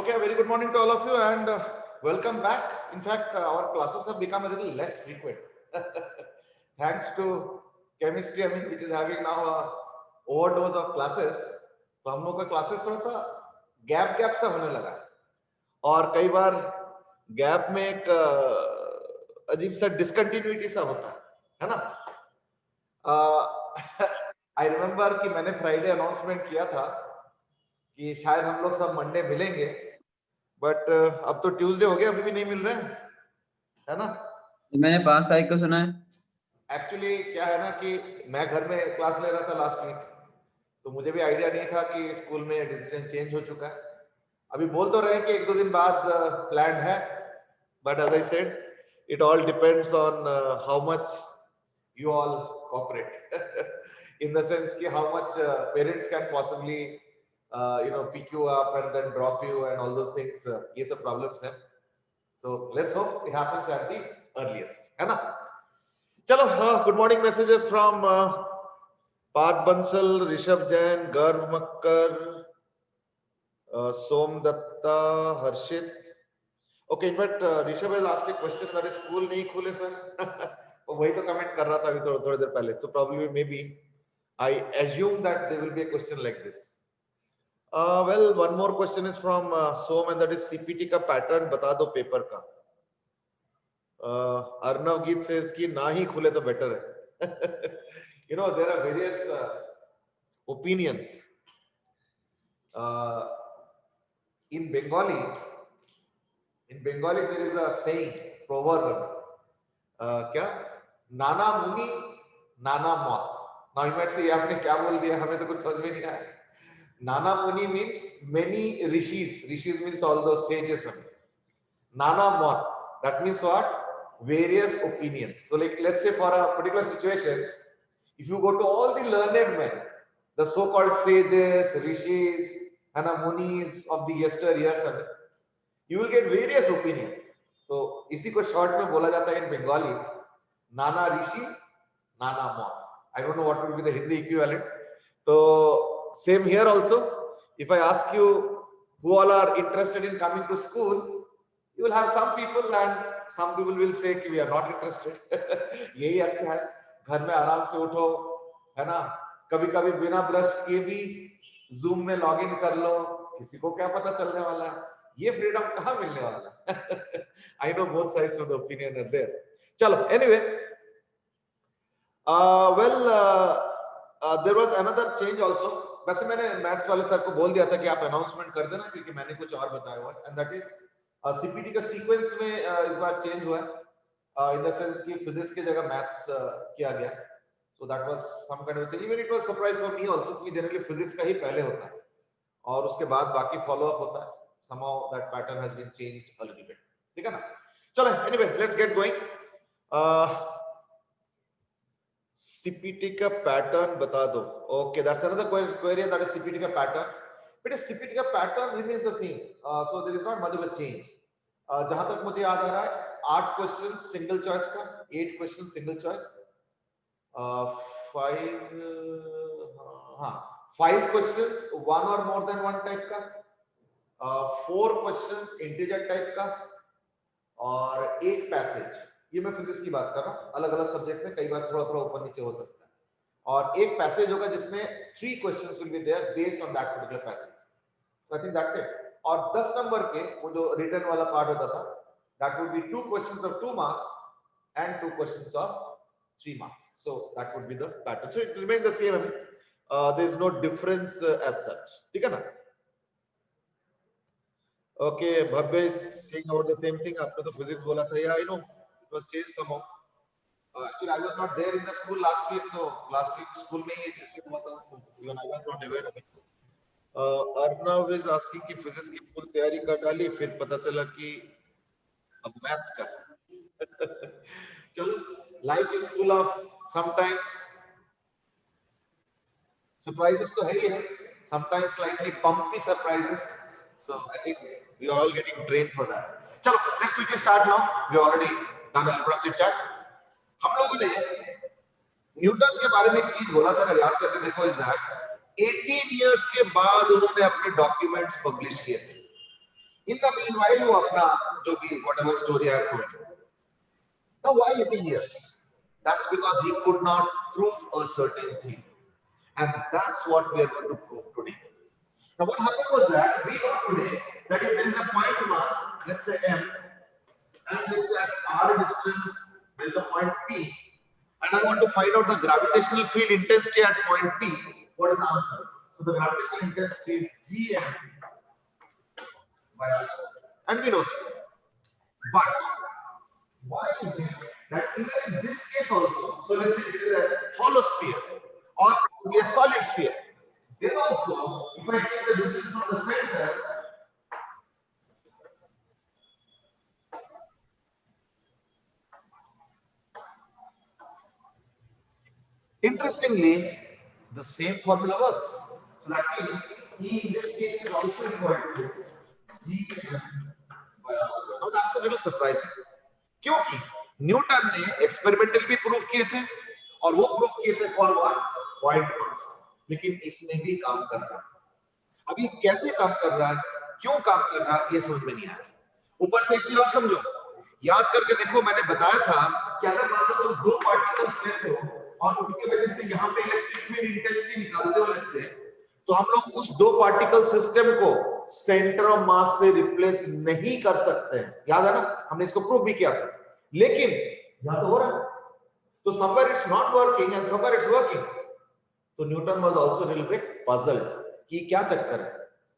Okay, very good morning to all of you and welcome back. In fact, our classes have become a little less frequent. Thanks to chemistry, which is having now a overdose of classes. तो हम लोग का classes थोड़ा सा gap gap सा होने लगा और कई बार गैप में एक अजीब सा डिसकंटिन्यूटी सा होता है ना? आई रिमेम्बर कि मैंने फ्राइडे अनाउंसमेंट किया था कि शायद हम लोग सब मंडे मिलेंगे, बट अब तो ट्यूसडे हो गया, अभी भी नहीं मिल रहे हैं, है ना? मैंने 5 तारीख को सुना है। एक्चुअली क्या है ना कि मैं घर में क्लास ले रहा था लास्ट वीक, तो मुझे भी आइडिया नहीं था कि स्कूल में डिसीजन चेंज हो चुका है। अभी बोल तो रहे हैं कि 1-2 दिन बाद प्लान है, but as I said it all depends on how much you all cooperate in the sense ki how much parents can possibly pick you up and then drop you and all those things. Ye sab problems hai, so let's hope it happens at the earliest, hai na? Chalo, good morning messages from Parth Bansal, Rishabh Jain, Garv Makkar, Som Datta, Harshit. Okay, in fact Rishabh has asked a question that is school nahi khule sir. वही तो comment कर रहा था अभी थोड़ी देर पहले. So probably maybe I assume that there will be a question like this. Well, one more question is from Som, and that is CPT का pattern बता दो पेपर का. अर्नव गीत says कि ना ही खुले तो बेटर है. You know, there are various opinions. In Bengali there is a saying, proverb. क्या? नाना मुनि नाना मौत. Now you might say आपने क्या बोल दिया, हमें तो कुछ समझ में नहीं आया. नाना मुनि means many rishis. Rishis means all those sages. Nana मौत, that means what? Various opinions. So like let's say for a particular situation, if you go to all the learned men, the so-called sages, rishis and munis of the yesteryears, you will get various opinions. तो इसी को short में बोला जाता है इन बंगाली, नाना ऋषि नाना मौत. I don't know what would be the Hindi equivalent. So same here also. If I ask you who all are interested in coming to school, you will have some people and some people will say कि we are not interested. यही अच्छा है, घर में आराम से उठो, है ना? कभी कभी बिना ब्रश किए भी जूम में लॉग इन कर लो, किसी को क्या पता चलने वाला है. ये फ्रीडम कहाँ मिलने वाला है? I know both sides of the opinion are there. चलो, anyway, there was another change also. वैसे मैंने मैथ्स वाले सर को बोल दिया था कि आप अनाउंसमेंट कर देना, क्योंकि मैंने कुछ और बताया हुआ है, and that is सीपीटी का सीक्वेंस में इस बार चेंज हुआ है, इन द सेंस कि फिजिक्स की जगह मैथ्स किया गया. So that was some kind of change. Even it was surprise for me also, क्योंकि जनरली फिजिक्स का ही पहले होता है और उसके बाद बाकी फॉलो अप होता है. Somehow that pattern has been changed a little bit. ठीक है ना? चलो, anyway, let's get going. CPT का पैटर्न बता दो. Okay, that's another query, that is CPT का पैटर्न. But CPT का pattern remains the same. So there is not much of a change. जहां तक मुझे याद आ रहा है, 8 क्वेश्चन सिंगल चॉइस का, 8 question single choice, 5 questions one और मोर देन वन टाइप का, 4 क्वेश्चंस इंटीजर टाइप का और 1 पैसेज. ये मैं फिजिक्स की बात कर रहा हूँ. अलग अलग सब्जेक्ट में कई बार थोड़ा थोड़ा ऊपर नीचे हो सकता है. और 1 पैसेज होगा जिसमें 3 questions will be there based on that particular passage. I think that's it. और 10 नंबर के वो जो रिटन वाला पार्ट होता था, that would be 2 questions of 2 marks and 2 questions of 3 marks. So that would be the pattern. So it remains the same. There is no difference as such. ठीक है ना? Okay, Bhavya is saying about the same thing. आपने तो physics बोला था. Yeah, I know. It was changed somehow. Actually, I was not there in the school last week, so last week school में ही discuss हुआ था. Even I was not aware of it. Arnav is asking कि physics की full तैयारी कर डाली, फिर पता चला कि अब maths का. चलो, life is full of sometimes surprises तो है ही है. Sometimes slightly bumpy surprises. So I think we are all getting trained for that. चलो, let's quickly start now. We already done a little bit of chit chat. हम लोगों ने Newton के बारे में एक चीज बोला था, अगर याद करके देखो, इज दैट 18 इयर्स के बाद उन्होंने अपने डॉक्यूमेंट्स पब्लिश किए थे. In the meanwhile वो अपना जो भी whatever story I have told. Now why 18 years? That's because he could not prove a certain thing, and that's what we are going to prove today. Now what happened was that we know today that if there is a point mass, let's say m, and let's say at r distance there is a point p, and I want to find out the gravitational field intensity at point P, what is the answer? So the gravitational intensity is Gm by r square. And we know that. But why is it that even in this case also, so let's say it is a hollow sphere or a solid sphere, then also if I take the distance from the center, interestingly, the same formula works. So that means E in this case is also equal to Gm by r square. Now that's a little surprising. क्योंकि Newton ने experimental भी prove किए थे और वो prove किए थे for what point mass, लेकिन इसमें भी काम कर रहा है। अभी कैसे काम कर रहा है, क्यों काम कर रहा है, ये समझ में नहीं आया। ऊपर से एक चीज और समझो, याद करके देखो, मैंने बताया था कि अगर मान लो तुम दो पार्टिकल्स लेते हो और उनकी वजह से यहाँ पे इलेक्ट्रिक फील्ड इंटेंसिटी निकालते हो लेट्स से, तो हम लोग उस दो पार्टिकल सिस्टम को सेंटर ऑफ मास से रिप्लेस नहीं कर सकते हैं। याद है ना, हमने इसको प्रूव भी किया था, लेकिन यहां तो हो रहा है, तो somewhere it's not working and somewhere it's working. तो Newton was also little bit puzzled कि क्या चक्कर है,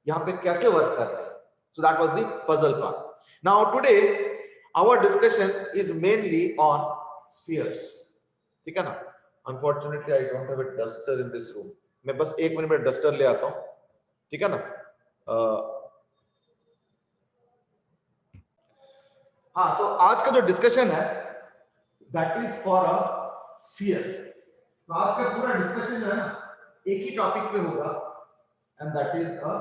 यहां पे कैसे वर्क कर रहा है। So that was the puzzle part. Now today our discussion is mainly on spheres, ठीक है ना। Unfortunately I don't have a duster in this room, मैं बस एक मिनट में डस्टर ले आता हूं, ठीक है ना। हाँ, तो आज का जो डिस्कशन है that is for a sphere. तो आज का पूरा डिस्कशन जो है ना एक ही टॉपिक पे होगा and that is a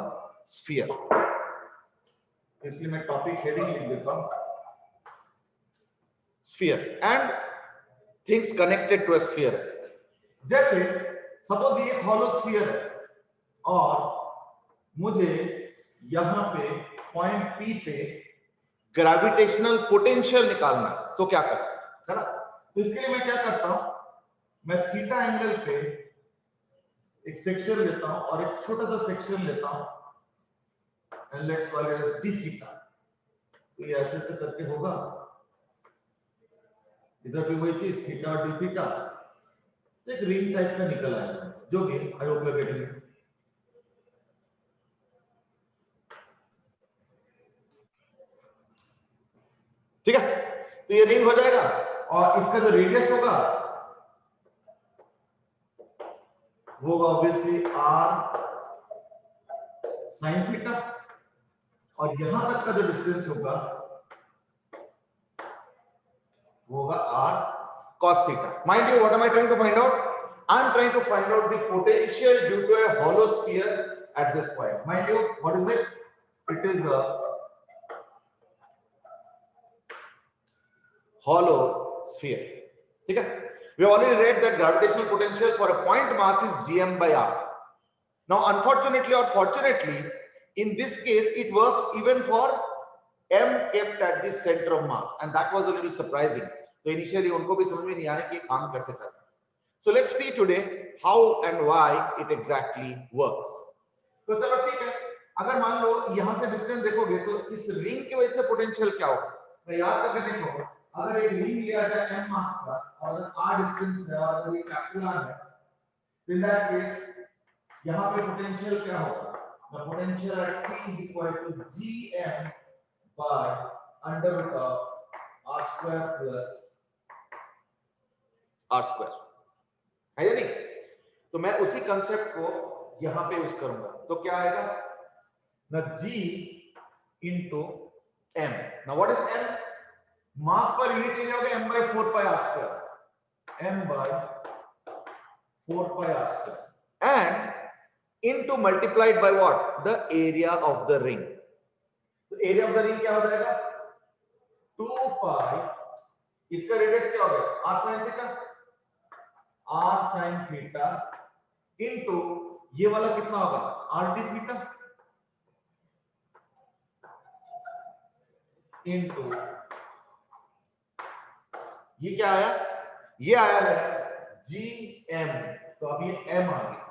sphere. इसलिए मैं टॉपिक हेडिंग लिख देता हूं, sphere and things connected to a sphere. जैसे सपोज ये हॉलो स्फीयर है और मुझे यहां पे पॉइंट पी पे ग्रेविटेशनल पोटेंशियल निकालना, तो क्या करें? तो इसके लिए मैं क्या करता हूं, मैं थीटा एंगल पे एक सेक्शन लेता हूं और एक छोटा सा सेक्शन लेता हूं and let's call it as d theta. तो ये ऐसे से करके होगा, इधर भी वही चीज थीटा और डी थीटा, एक रिंग टाइप का निकल आएगा, जो भी I hope you are getting it. ठीक है, तो ये रिंग हो जाएगा और इसका जो रेडियस होगा वो ऑब्वियसली आर साइन थीटा, और यहां तक का जो डिस्टेंस होगा वो होगा are cos theta. Mind you, what am I trying to find out? I am trying to find out the potential due to a hollow sphere at this point. Mind you, what is it? It is a hollow sphere. ठीक है? We have already read that gravitational potential for a point mass is Gm by r. Now, unfortunately or fortunately, in this case, it works even for m kept at the center of mass, and that was a little surprising. तो initially उनको भी समझ में नहीं आया कि काम कैसे करना। So let's see today how and why it exactly works. तो चलो ठीक है, अगर मान लो यहां से डिस्टेंस देखोगे तो इस रिंग की वजह से पोटेंशियल क्या होगा, तो याद करके देखो, अगर एक रिंग लिया जाए m मास का और अगर r डिस्टेंस है और अगर ये कैपिटल r है, इन दैट केस यहां पे पोटेंशियल क्या होगा, the potential at p is equal to gm by under root of r square plus r square, है या नहीं। तो मैं उसी कंसेप्ट को यहां पे यूज करूंगा, तो क्या आएगा ना g into m। now what is m? Mass per unit area होगा m by 4 pi r square, m by 4 pi r square and into multiplied by what, the area of the ring। तो area of the ring क्या हो जाएगा 2 pi, इसका radius क्या होगा r sin theta, r sin theta into ये वाला कितना होगा r d थीटा। इनटू ये क्या आया, ये आया है जी एम, तो अब ये एम आ गया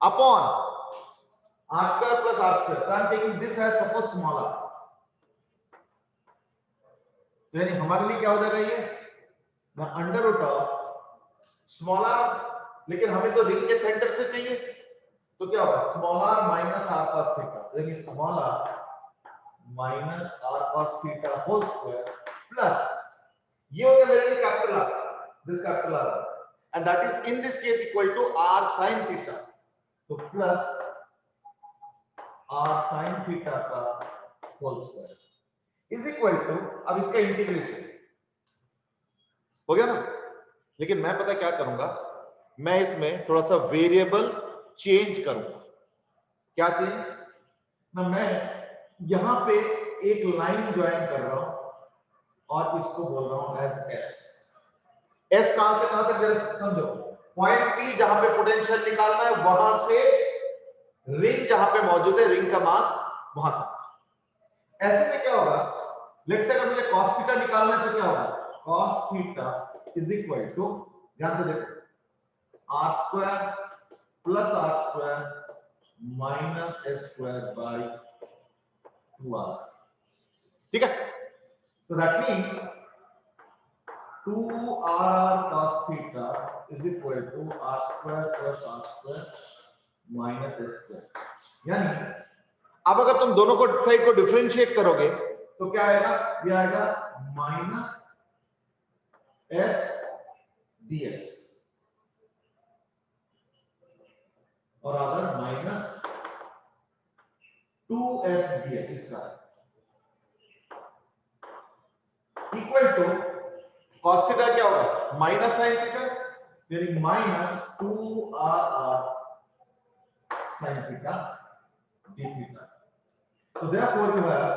upon R square plus are square, तो I am taking this as suppose small R, तो यानी हमारे लिए क्या हो जाएगा ये under root of small R, लेकिन हमें तो रिंग के सेंटर से चाहिए, तो क्या होगा small R minus R cos theta, यानी small R minus R cos theta whole square plus ये हो गया मेरे लिए capital R, this capital R, and that is in this case equal to R sine theta, तो plus R sine theta का whole square is equal to, अब इसका integration हो गया ना, लेकिन मैं पता क्या करूंगा, मैं इसमें थोड़ा सा वेरिएबल चेंज करूंगा, क्या चेंज ना, मैं यहां पे एक लाइन ज्वाइन कर रहा हूं और इसको बोल रहा हूं एज एस, एस कहां से कहां तक जरा समझो, पॉइंट पी जहां पे पोटेंशियल निकालना है वहां से रिंग जहां पे मौजूद है, रिंग का मास वहां तक। ऐसे में क्या होगा, लेट्स से अगर मुझे cos थीटा निकालना है तो क्या होगा, cos theta is equal to, ध्यान से देखो r square plus are square minus s square by 2r, ठीक है, तो that means 2r cos theta is equal to r square plus r square minus s square, यानी अब अगर तुम दोनों को साइड को डिफरेंशिएट करोगे तो क्या आएगा, ये आएगा माइनस s ds और अदर माइनस 2s ds, इसका इक्वल टू cos थीटा क्या होगा माइनस sin थीटा, यानी minus 2r sin theta d theta, तो therefore you have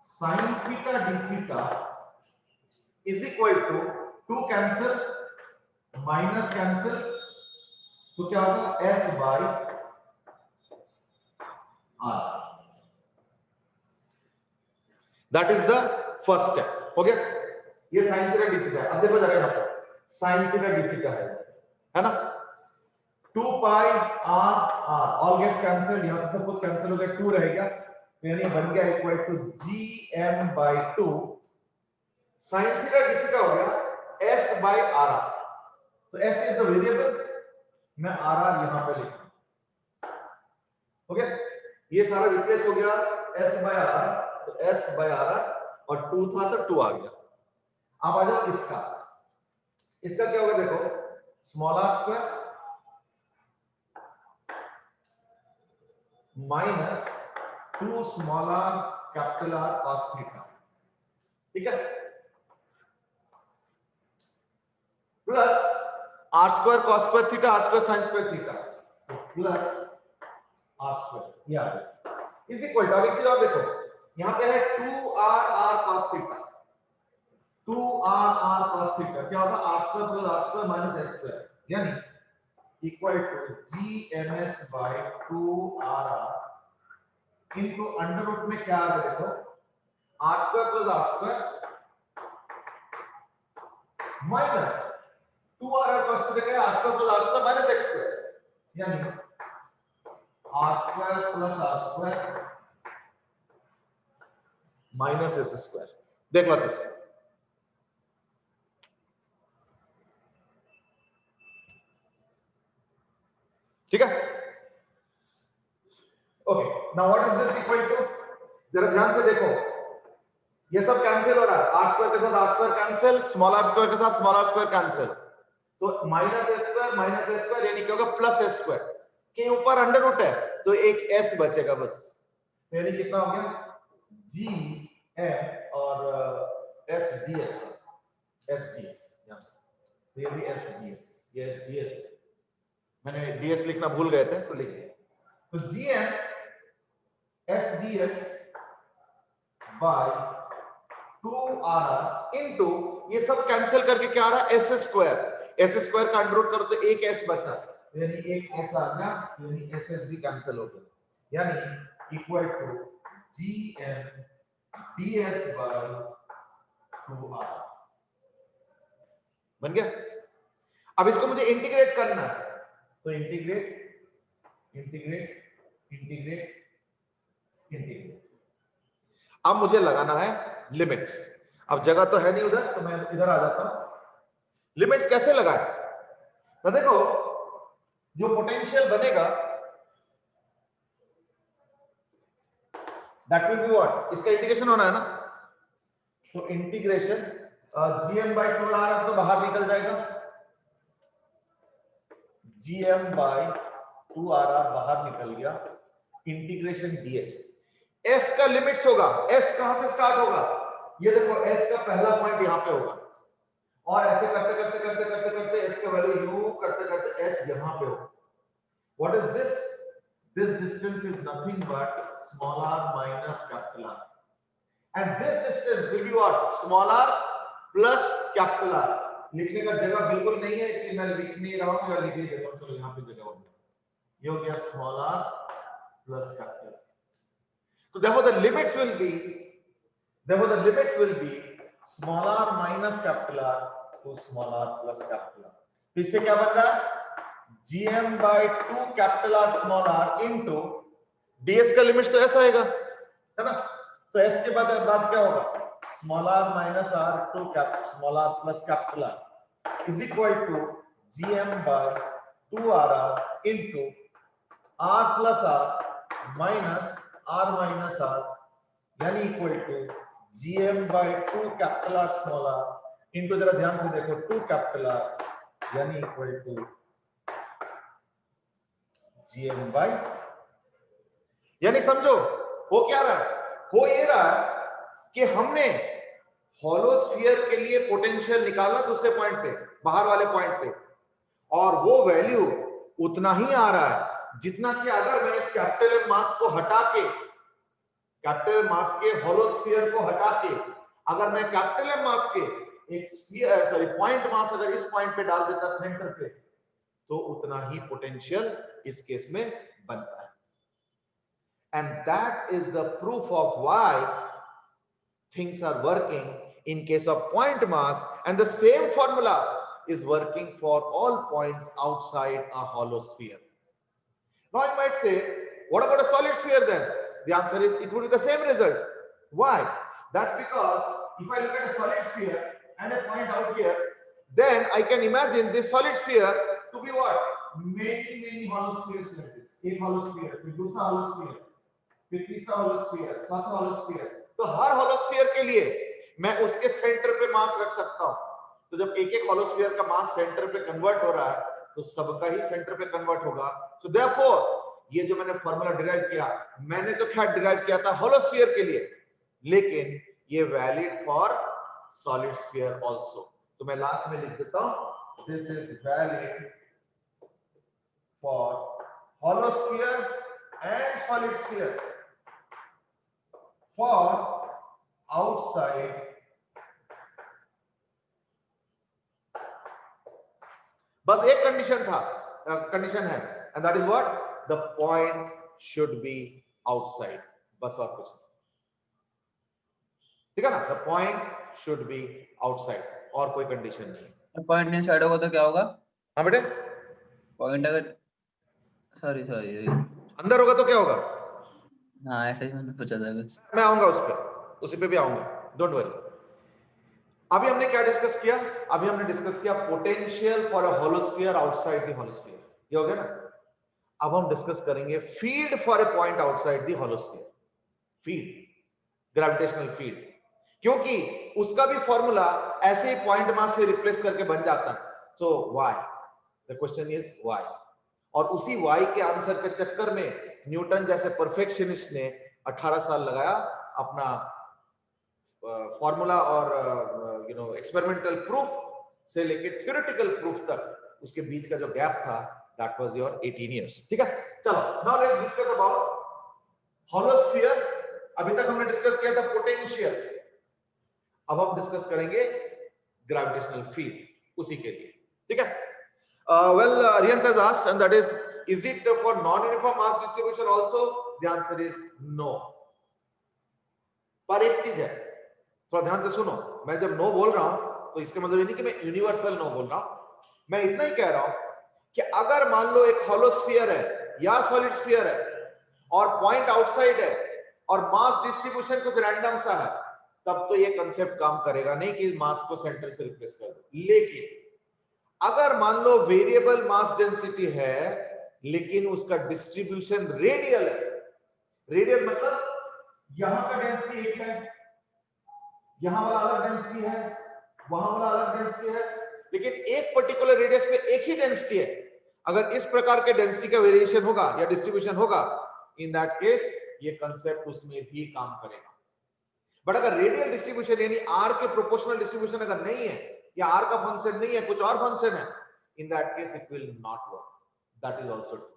sin theta d theta is equal to 2 cancel minus cancel, तो क्या होगा s by r, that is the first step, हो गया, ये sin थीटा d थीटा है। अब देखो जरा यहाँ पर sin थीटा d थीटा है ना, 2 pi r r all gets cancelled, यहां से सब कुछ कैंसिल हो गया, 2 रहेगा, यानी बन गया equal to gm by 2 sin theta d theta हो गया s by r, तो s इज द वेरिएबल, मैं r यहां पे लिख रहा हूं, हो गया, ये सारा रिप्लेस हो गया s by r, तो s by r और 2 था तो 2 आ गया। अब आ जाओ इसका, इसका क्या होगा देखो, small r square minus 2 small r capital R cos theta, ठीक है, plus r square cos square theta r square sin square theta, तो प्लस r स्क्वायर, ये आ गया इज इक्वल टू, अब एक चीज और देखो, यहां पे है 2r cos theta, 2r cos theta क्या होगा, r square plus r square minus s square, यानी equal to gms by 2r into under root में क्या आ रहा है देखो, r square plus r square minus 2r cos theta क्या है, r square plus r square minus x square, यानी r square plus r square minus s square, देख लो अच्छे से, ठीक है, okay, now what is this equal to, जरा ध्यान से देखो, ये सब कैंसिल हो रहा है, r स्क्वायर के साथ r square cancel, small r square के साथ स्मॉल r स्क्वायर कैंसिल, तो माइनस s स्क्वायर यानी क्या होगा प्लस s स्क्वायर, के ऊपर अंडर रूट है तो एक s बचेगा बस, यानी कितना हो गया g m और s ds, तो ये भी s ds, ये s ds, मैंने ds लिखना भूल गए थे तो लिख दिया, तो gm s ds by 2r into ये सब कैंसिल करके क्या आ रहा है s स्क्वायर का अंडर रूट करो तो एक s बचा, यानी एक s आ गया, यानी ss भी कैंसिल हो गया, यानी equal to gm ds by 2r बन गया। अब इसको मुझे इंटीग्रेट करना है, तो इंटीग्रेट इंटीग्रेट इंटीग्रेट इंटीग्रेट। अब मुझे लगाना है लिमिट्स। अब जगह तो है नहीं उधर, तो मैं इधर आ जाता हूं। लिमिट्स कैसे लगाए? तो देखो जो पोटेंशियल बनेगा दैट विल बी व्हाट, इसका इंटीग्रेशन होना है ना, तो इंटीग्रेशन gm/2r तो बाहर निकल जाएगा, gm/2r बाहर निकल गया, इंटीग्रेशन ds। s का लिमिट्स होगा, s कहां से स्टार्ट होगा, ये देखो s का पहला पॉइंट यहां पे होगा, और ऐसे करते करते करते करते करते s का वैल्यू u करते करते s यहां पे होगा। What is this? This distance is nothing but small r minus capital R. And this distance will be what? Small r plus capital R. लिखने का जगह बिल्कुल नहीं है, इसलिए मैं लिख नहीं रहा हूं, या लिख ही देता हूं। चलो यहाँ पे जगह हो गया, ये हो गया small r plus capital R. So therefore the limits will be small r minus capital R to small r plus capital R. इससे क्या बन रहा है? gm/2 capital R small r into ds का लिमिट तो ऐसा आएगा, है ना? तो s के बाद क्या होगा? small r minus r to small r plus capital R is equal to gm/2r into r plus r minus r minus r, यानी equal to gm/2 capital R small r into, जरा ध्यान से देखो, 2 capital R, यानी equal to gm by, यानी समझो हो क्या रहा है? हो ये रहा है कि हमने हॉलोस्फीयर के लिए पोटेंशियल निकाला दूसरे पॉइंट पे, बाहर वाले पॉइंट पे, और वो वैल्यू उतना ही आ रहा है जितना कि अगर मैं इस कैपिटल एम मास को हटा के, कैपिटल मास के हॉलोस्फीयर को हटा के, अगर मैं कैपिटल एम मास के एक स्फीयर पॉइंट मास अगर इस पॉइंट पे डाल देता सेंटर पे, तो उतना ही पोटेंशियल इस केस में बनता है। And that is the proof of why things are working in case of point mass, and the same formula is working for all points outside a hollow sphere. Now you might say, what about a solid sphere then? The answer is it would be the same result. Why? That's because if I look at a solid sphere and a point out here, then I can imagine this solid sphere to be what? Many hollow spheres like this. एक hollow sphere, फिर दूसरा hollow sphere, फिर तीसरा hollow sphere, चौथा hollow sphere। तो हर hollow sphere के लिए मैं उसके सेंटर पे मास रख सकता हूं। तो जब एक एक hollow sphere का मास सेंटर पे कन्वर्ट हो रहा है, तो सबका ही सेंटर पे कन्वर्ट होगा। So therefore ये जो मैंने फॉर्मूला डिराइव किया, मैंने तो क्या डिराइव किया था hollow sphere के लिए, लेकिन ये valid for solid sphere also. तो मैं लास्ट में लिख देता हूं, this is valid for hollow sphere and solid sphere for outside बस एक कंडीशन है, and that is what? The point should be outside, बस और कुछ नहीं, ठीक है ना? The point should be outside, और कोई कंडीशन नहीं। पॉइंट इनसाइड होगा तो क्या होगा? हाँ बेटे, पॉइंट अगर सॉरी अंदर होगा तो क्या होगा? हाँ ऐसा ही मैंने पूछा था कुछ। मैं आऊंगा उस पे, उसी पे भी आऊंगा, डोंट वरी। अभी हमने क्या डिस्कस किया? अभी हमने डिस्कस किया potential for a hollow sphere outside the hollow sphere, ये हो गया ना? अब हम डिस्कस करेंगे field for a point outside the hollow sphere, field, gravitational field, क्योंकि उसका भी फॉर्मूला ऐसे ही पॉइंट मास से रिप्लेस करके बन जाता है। So why, the question is why. और उसी व्हाई के आंसर के चक्कर में न्यूटन जैसे परफेक्शनिस्ट ने 18 साल लगाया अपना फॉर्मूला और एक्सपेरिमेंटल प्रूफ से लेके थ्योरेटिकल प्रूफ तक, उसके बीच का जो गैप था, दैट वाज योर 18 इयर्स। ठीक है, चलो नाउ लेट्स डिस्कस अबाउट होलोस्फीयर। अभी तक हमने डिस्कस किया था पोटेंशियल, अब हम डिस्कस करेंगे ग्रेविटेशनल फील्ड उसी के लिए। ठीक है, well, Arihant has asked, and that is it for non-uniform mass distribution also? The answer is no. पर एक चीज है, थोड़ा ध्यान से सुनो, मैं जब नो बोल रहा हूं तो इसका मतलब ये नहीं कि मैं यूनिवर्सल नो बोल रहा हूं, मैं इतना ही कह रहा हूं कि अगर मान लो एक हॉलो स्फीयर है या सॉलिड स्फीयर है और पॉइंट आउटसाइड है और मास डिस्ट्रीब्यूशन कुछ रैंडम सा है, तब तो ये कंसेप्ट काम करेगा नहीं कि मास को सेंटर से रिप्लेस कर दो। लेकिन अगर मान लो वेरिएबल मास डेंसिटी है लेकिन उसका डिस्ट्रीब्यूशन रेडियल है, रेडियल मतलब यहां का डेंसिटी एक है, यहां वाला अलग डेंसिटी है, वहां वाला अलग डेंसिटी है, लेकिन एक पर्टिकुलर रेडियस पे एक ही डेंसिटी है, अगर इस प्रकार के डेंसिटी का वेरिएशन होगा या डिस्ट्रीब्यूशन होगा, इन दैट केस ये कंसेप्ट उसमें भी काम करेगा। बट अगर रेडियल डिस्ट्रीब्यूशन यानी आर के प्रोपोर्शनल डिस्ट्रीब्यूशन अगर नहीं है या आर का फंक्शन नहीं है, कुछ और फंक्शन है, इन that case it will not work, that is also true,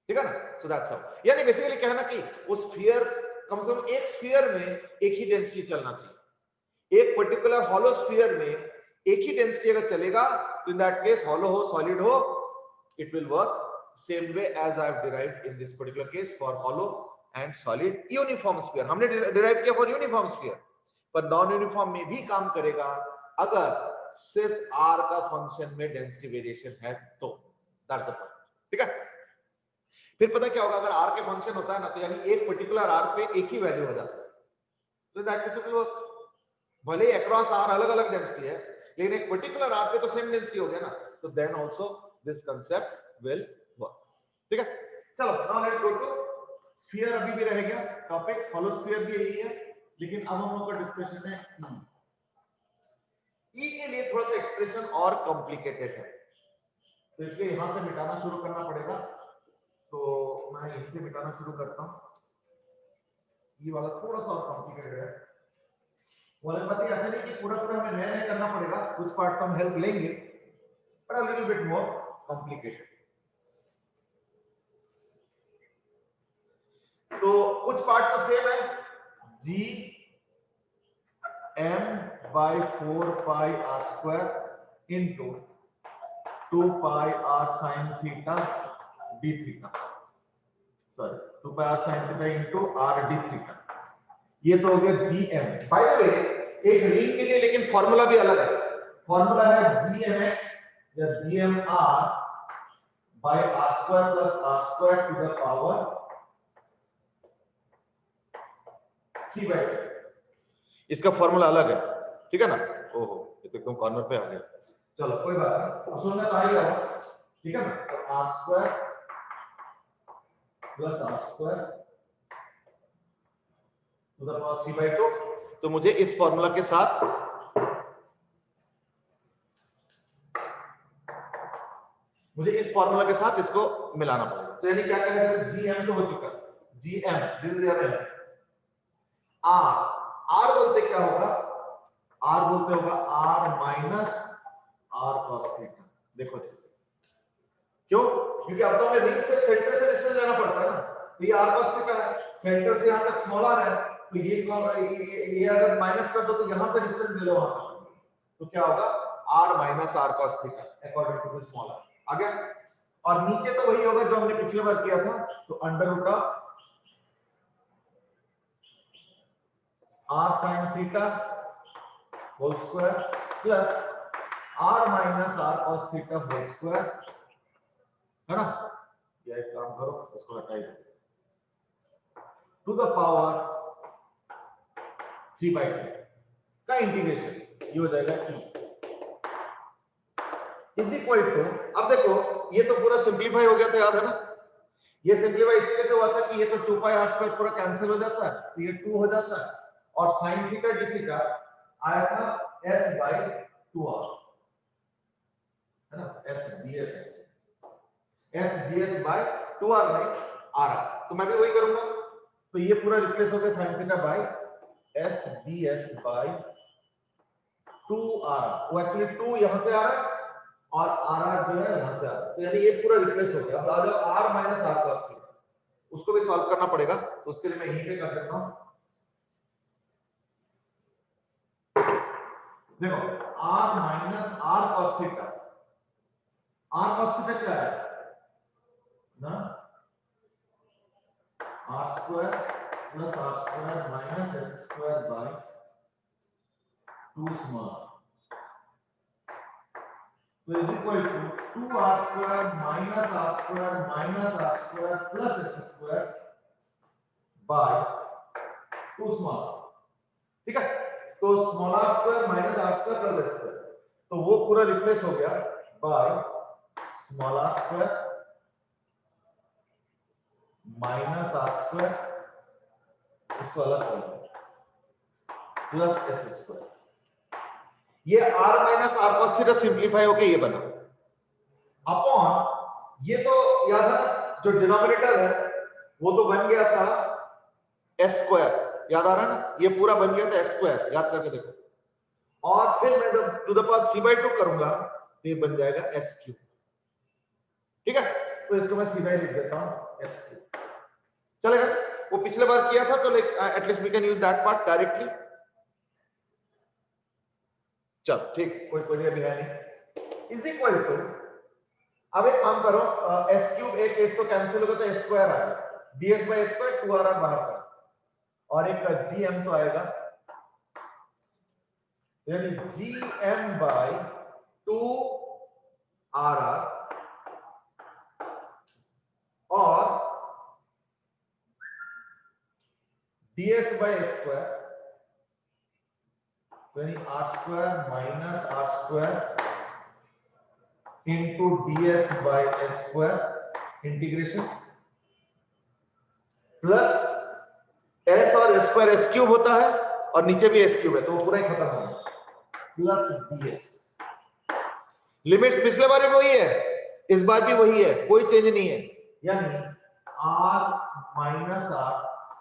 ठीक है ना। सो दैट्स हाउ, यानी बेसिकली कहना कि उस स्फीयर, कम से कम एक स्फीयर में एक ही डेंसिटी चलना चाहिए, एक पर्टिकुलर हॉलो स्फीयर में एक ही डेंसिटी अगर चलेगा तो इन दैट केस हॉलो हो सॉलिड हो, it will work same way as I have derived in this particular case for hollow and solid uniform sphere. हमने डिराइव किया फॉर यूनिफॉर्म स्फीयर, पर नॉन यूनिफॉर्म में भी काम करेगा अगर सिर्फ आर का फंक्शन में डेंसिटी वेरिएशन है तो, दैट्स द पॉइंट, ठीक है। फिर पता क्या होगा, अगर आर के फंक्शन होता है ना तो यानी एक पर्टिकुलर आर पे एक ही वैल्यू हो जाता है, तो that case it will work. भले अक्रॉस आर अलग अलग डेंसिटी है लेकिन एक पर्टिकुलर आर पे तो सेम डेंसिटी हो गया ना, तो then also this concept will work, ठीक है। चलो now let's go to sphere. अभी भी रह गया टॉपिक, हॉलो स्फीयर भी यही है, लेकिन अब हम लोग का डिस्कशन है ई के लिए थोड़ा सा एक्सप्रेशन और कॉम्प्लिकेटेड है, तो इसलिए यहां से मिटाना शुरू करना पड़ेगा। तो मैं यहीं से मिटाना शुरू करता हूं, ये वाला थोड़ा सा और कॉम्प्लिकेटेड है। वॉलेंपैथी ऐसे नहीं कि पूरा पूरा हमें नया नया करना पड़ेगा, कुछ पार्ट तो हम हेल्प लेंगे, but a little bit more complicated. तो कुछ पार्ट तो सेम है, जी m by 4 pi r square into 2 pi r sin theta d theta, sorry 2 pi r sin theta into r d theta, ये तो हो गया gm। बाय द वे एक ring के लिए लेकिन फॉर्मूला भी अलग है, फॉर्मूला है gmx या gmr by r square plus r square to the power 3/2, इसका फॉर्मूला अलग है, ठीक है ना। ओहो ये तो एकदम कॉर्नर पे आ गया, चलो कोई बात नहीं, सुनना तो आ ही रहा, ठीक है ना। तो r square plus r square to the power 3/2, तो मुझे इस फॉर्मूला के साथ इसको मिलाना पड़ेगा। तो यानी क्या करेंगे, gm तो हो चुका, gm this is your m, r बोलते क्या होगा, r बोलते होगा r minus r cos theta. देखो अच्छे से, क्यों, क्योंकि अब तो हमें रिंग से सेंटर से डिस्टेंस लेना पड़ता है ना, तो ये r cos थीटा है, सेंटर से यहां तक स्मॉल r है, तो ये अगर माइनस कर दो तो यहां से डिस्टेंस ले लो वहां तक, तो क्या होगा r minus r cos theta according to the small r आ गया। और नीचे तो वही होगा जो हमने पिछले बार किया था, तो under root of r sin theta whole square plus r minus r cos theta whole square, है ना। ये एक काम करो, इसको हटाइए, टू द पावर 3/2 का इंटीग्रेशन ये हो जाएगा e इज इक्वल टू, अब देखो ये तो पूरा सिंपलीफाई हो गया था, याद है ना, ये सिंपलीफाई इस तरीके से हुआ था कि ये तो 2 pi r स्क्वायर पूरा कैंसिल हो जाता है, तो ये 2 हो जाता है, और sin थीटा d थीटा आया था s by 2r, है ना, s ds by 2r नहीं r, तो मैं भी वही करूंगा, तो ये पूरा रिप्लेस हो गया sin theta by s ds by 2r, वो एक्चुअली 2 यहां से आ रहा है और r जो है यहां से आ रहा है, तो यानी ये पूरा रिप्लेस हो गया। अब आ जाओ r minus r cos theta, उसको भी सॉल्व करना पड़ेगा, तो उसके लिए मैं यहीं पे कर देता हूं। देखो r minus r cos theta, r cos theta क्या है ना, r square plus r square minus s square by 2 small r. So is equal to 2r square minus r square minus r square plus s square by 2 small r. ठीक है, तो small r square minus r square plus s square, तो वो पूरा replace हो गया by small r square minus r square, इसको अलग कर लो, प्लस s square. ये r minus r cos theta simplify होके ये बना अपॉन, ये तो याद है ना, जो डिनोमिनेटर है वो तो बन गया था s स्क्वायर, याद आ रहा है ना, ये पूरा बन गया था s स्क्वायर, याद करके देखो, और फिर मैं जब टू द पावर 3/2 करूंगा तो ये बन जाएगा s क्यूब. ठीक है, तो इसको मैं सीधा ही लिख देता हूं s क्यूब. चलेगा, वो पिछले बार किया था तो at least we can use that part directly. चल ठीक, कोई कोई अभी है नहीं. इज इक्वल टू, अब एक काम करो, s क्यूब एक केस तो कैंसिल होगा तो s स्क्वायर आएगा, ds by s square 2r बाहर कर, और एक gm तो आएगा, यानी gm बाय 2rr और ds बाय s स्क्वायर, यानी r square minus r square into ds by s square integration plus s और s स्क्वायर s क्यूब होता है और नीचे भी s क्यूब है तो वो पूरा ही खत्म हो गया, प्लस ds. लिमिट्स पिछले बार भी वही है, इस बार भी वही है, कोई चेंज नहीं है, यानी r माइनस r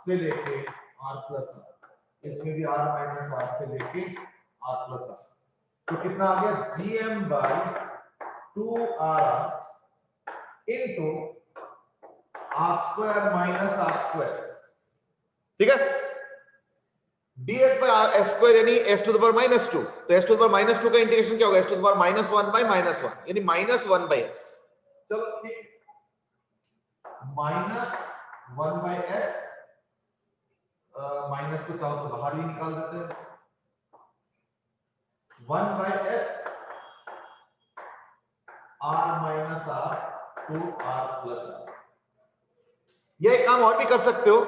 से लेके r प्लस r, इसमें भी r माइनस r से लेके r प्लस r, तो कितना आ गया gm by 2r into r square minus r square. ठीक है, ds बाय s स्क्वायर यानी s टू द पावर -2, तो s टू द पावर -2 का इंटीग्रेशन क्या होगा, s to the power -1 by -1 यानी -1 बाय s. चलो ठीक, -1 बाय s, माइनस को चाहो तो बाहर ही निकाल देते हैं, 1 by s r minus r to r plus r. यह एक काम और भी कर सकते हो,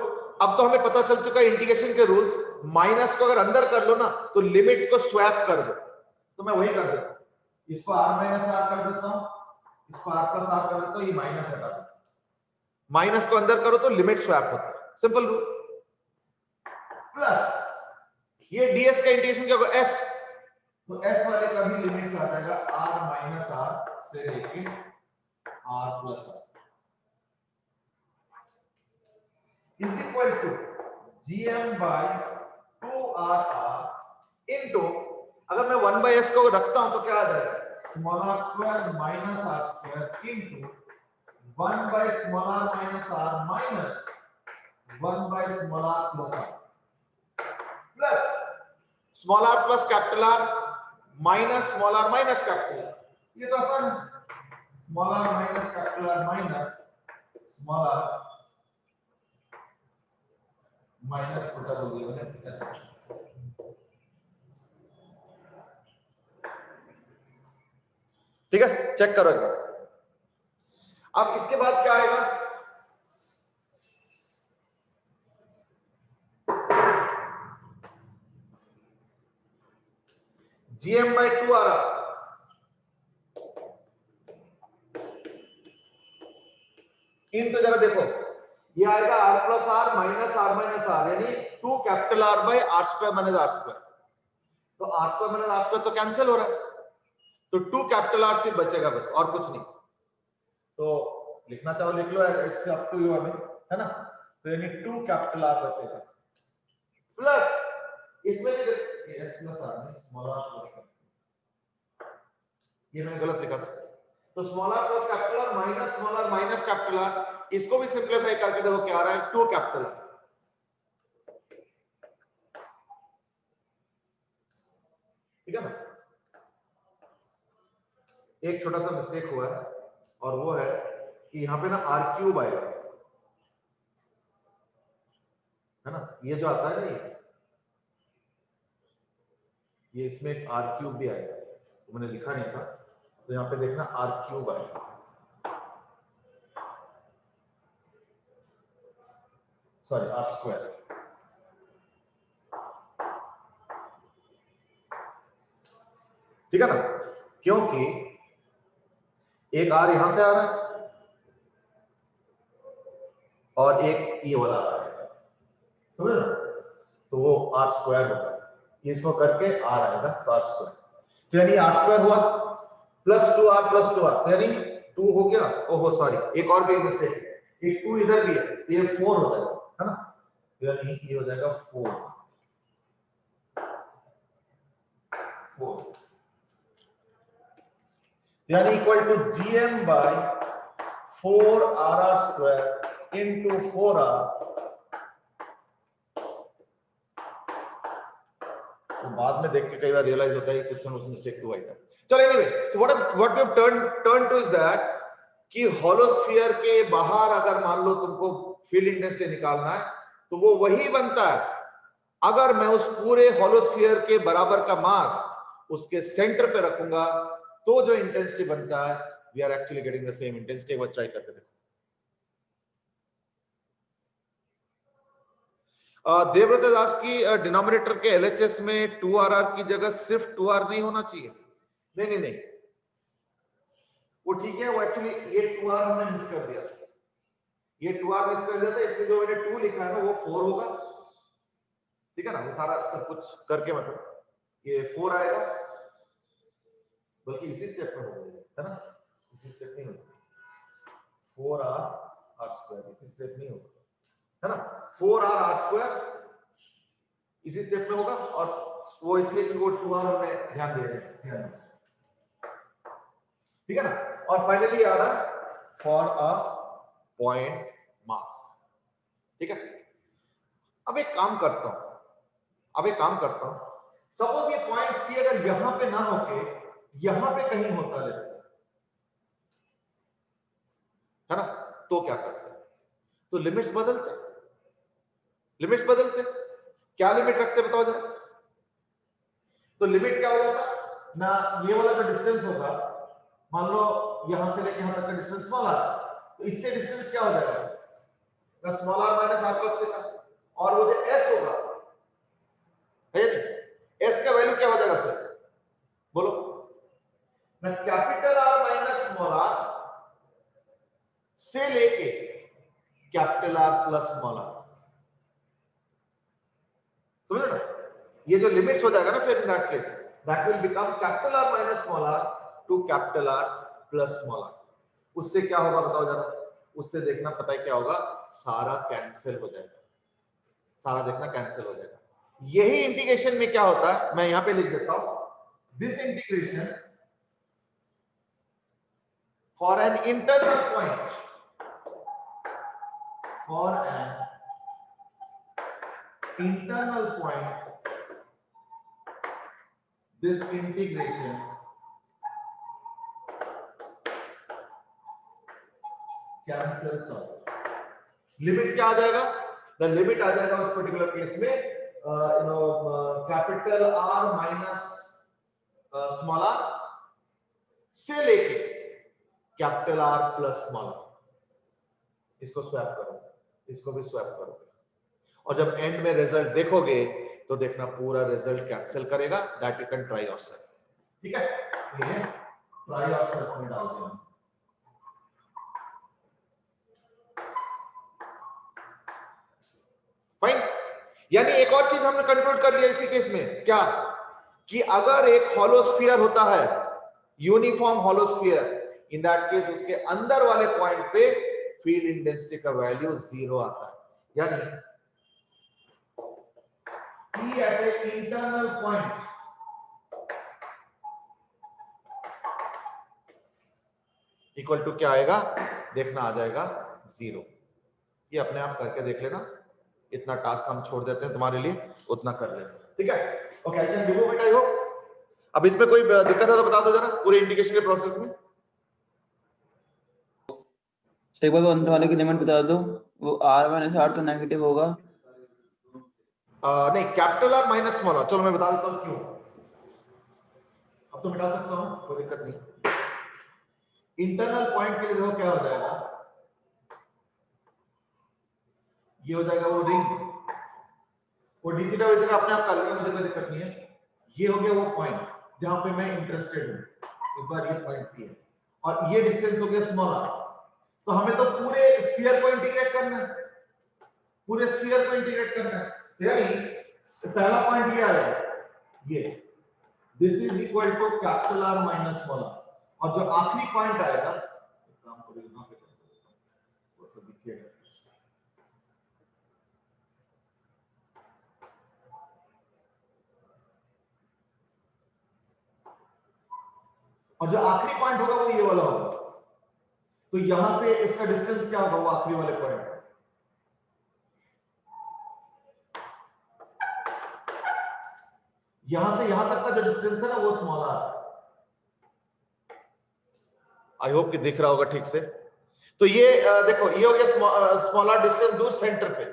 अब तो हमें पता चल चुका है इंटीग्रेशन के रूल्स, माइनस को अगर अंदर कर लो ना तो लिमिट्स को स्वैप कर दो, तो मैं वही कर देता हूं, इसको r माइनस r कर देता हूं, इसको r प्लस r कर देता हूं, ये माइनस हटा देता हूं, माइनस को अंदर करो तो लिमिट स्वैप होता है, सिंपल रूल. प्लस ये ds का इंटीग्रेशन क्या होगा s, तो s वाले का भी लिमिट्स आ जाएगा r माइनस r से लेके r plus r is equal to gm by 2rr into, अगर मैं 1 by s को रखता हूं तो क्या आ जाएगा, small r square minus r square into 1 by small r minus r minus 1 by small r plus r plus small r plus capital R minus small r minus capital R. ये तो आसान है, small r minus capital R minus small r minus छोटा बोल दिया मैंने ऐसा. ठीक है, चेक करो एक बार. अब इसके बाद क्या आएगा, gm by 2r इनटू, जरा देखो ये आएगा r plus r minus r minus r, यानी 2 capital R by r square minus r square, तो r square minus r square तो कैंसिल हो रहा है, तो 2 कैपिटल R सिर्फ बचेगा बस, और कुछ नहीं. तो लिखना चाहो लिख लो, इट्स अप टू यू, अभी है ना, तो यानी 2 कैपिटल R बचेगा प्लस इसमें भी ये s प्लस r में स्मॉल r प्लस, ये मैंने गलत लिखा था, तो small r plus capital R minus small r minus capital R, इसको भी सिंपलीफाई करके देखो क्या आ रहा है, 2 कैपिटल R. ठीक है ना, एक छोटा सा मिस्टेक हुआ है और वो है कि यहाँ पे ना r क्यूब आएगा, है ना, ये जो आता है ना ये इसमें एक आर क्यूब भी आएगा, तो मैंने लिखा नहीं था, तो यहाँ पे देखना आर क्यूब आएगा, सॉरी आर स्क्वायर। ठीक है ना, क्योंकि एक आर यहां से आ रहा है और एक ये वाला आ रहा है, समझ ना, तो वो आर स्क्वायर होगा, इसको करके आर आएगा तो आर स्क्वायर, तो यानी आर स्क्वायर हुआ प्लस 2r प्लस 2r, तो यानी 2 हो गया। ओहो सॉरी, एक और भी मिस्टेक, एक 2 इधर भी है, तो ये 4 हो जाएगा, है ना, तो यानी ये हो जाएगा 4 यानी equal to gm by 4r square into 4r। तो बाद में देख के कई बार रियलाइज होता है कि क्वेश्चन उस मिस्टेक तो आई था। चलो एनीवे, तो what we have turn to is that कि हॉलोस्फीयर के बाहर अगर मान लो तुमको फील्ड इंटेंसिटी निकालना है तो वो वही बनता है अगर मैं उस पूरे हॉलोस्फीयर के बराबर का मास उसके सेंटर पे रखूंगा, तो जो इंटेंसिटी बनता है we are actually getting the same intensity. वो ट्राई करके देखो। देवव्रत दास की डिनोमिनेटर के एलएचएस में 2rr की जगह सिर्फ 2r नहीं होना चाहिए। नहीं, वो ठीक है, वो एक्चुअली ये 2r हमने मिस कर दिया, ये 2r मिस कर दिया था, इसलिए जो मैंने 2 लिखा है ना वो 4 होगा। ठीक है ना, वो सारा सब कुछ करके मतलब ये 4 आएगा, बल्कि इसी स्टेप में होगा, है ना, इसी स्टेप नहीं होगा, 4r स्क्वायर इसी स्टेप नहीं होगा, है ना, 4r स्क्वायर इसी स्टेप में होगा, और वो इसलिए कि वो 2r हमने ध्यान दे रहे हैं, ठीक है ना। और फाइनली आ रहा फॉर अ पॉइंट मास। ठीक है, अब एक काम करता हूं, सपोज ये पॉइंट P अगर यहां पे ना होके यहां पे कहीं होता है, है ना, तो क्या करते हैं, तो लिमिट्स बदलते क्या लिमिट रखते बताओ जरा। तो लिमिट क्या हो जाता ना, ये वाला जो डिस्टेंस होगा, मान लो यहां से लेके यहां तक का डिस्टेंस स्मॉल r, तो इससे डिस्टेंस क्या हो जाएगा, small r minus r plus theta, और वो जो s होगा है नहीं, s का वैल्यू क्या हो जाएगा फिर बोलो ना, capital R minus small r से लेके capital R plus small r, समझो ना, ये जो लिमिट्स हो जाएगा ना फिर in that case that will become capital R minus small r to capital R plus small r। उससे क्या होगा बताओ जरा, उससे देखना पता है क्या होगा, सारा कैंसिल हो जाएगा, सारा देखना कैंसिल हो जाएगा। यही इंटीग्रेशन में क्या होता है, मैं यहां पे लिख देता हूं, this integration for an internal point, for an internal point, this integration cancels out. Limits क्या आ जाएगा, द लिमिट आ जाएगा उस पर्टिकुलर केस में capital R minus small r से लेके capital R plus small r। इसको स्वैप करो, इसको भी स्वैप करो, और जब एंड में रिजल्ट देखोगे तो देखना पूरा रिजल्ट कैंसिल करेगा, that you can try yourself. ठीक है, ये ट्राई योरसेल्फ में डाल दिया। फाइन, यानी एक और चीज हमने कंक्लूड कर लिया इसी केस में, क्या कि अगर एक हॉलोस्फीयर होता है, यूनिफॉर्म हॉलोस्फीयर, इन दैट केस उसके अंदर वाले पॉइंट पे फील्ड इंटेंसिटी का वैल्यू 0 आता है, यानी P at an internal point equal to क्या आएगा, देखना आ जाएगा 0। ये अपने आप करके देख लेना, इतना टास्क हम छोड़ देते हैं तुम्हारे लिए, उतना कर लेना। ठीक है, okay, I can remove it, I hope. अब इसमें कोई दिक्कत है तो बता दो जरा, पूरे इंटीग्रेशन के प्रोसेस में। एक बार अंदर वाले की लिमिट बता दो, वो r माइनस r तो नेगेटिव होगा, नहीं, capital R minus small r, चलो मैं बता देता हूं क्यों। अब तो मिटा सकता हूं, कोई दिक्कत नहीं। इंटरनल पॉइंट के लिए देखो क्या हो जाएगा, ये हो जाएगा वो रिंग, वो डिजिटा विजिटा अपने आप कर लेंगे, मुझे कोई दिक्कत नहीं है। ये हो गया वो पॉइंट जहां पे मैं इंटरेस्टेड हूं, इस बार ये पॉइंट पी है, और ये डिस्टेंस हो गया स्मॉल आर। तो हमें तो पूरे स्फीयर को इंटीग्रेट करना है, पूरे स्फीयर को इंटीग्रेट करना है, यानी पहला पॉइंट ये आएगा, ये this is equal to capital R minus small r, और जो आखिरी पॉइंट आएगा, काम को यहां पे कर देता हूं, वो सब दिखेगा। और जो आखिरी पॉइंट होगा वो ये वाला होगा, तो यहां से इसका डिस्टेंस क्या होगा, वो आखिरी वाले पॉइंट, यहां से यहां तक का जो डिस्टेंस है ना वो स्मॉल आर। आई होप कि दिख रहा होगा ठीक से। तो ये देखो, ये हो गया स्मॉलर डिस्टेंस दूर सेंटर पे,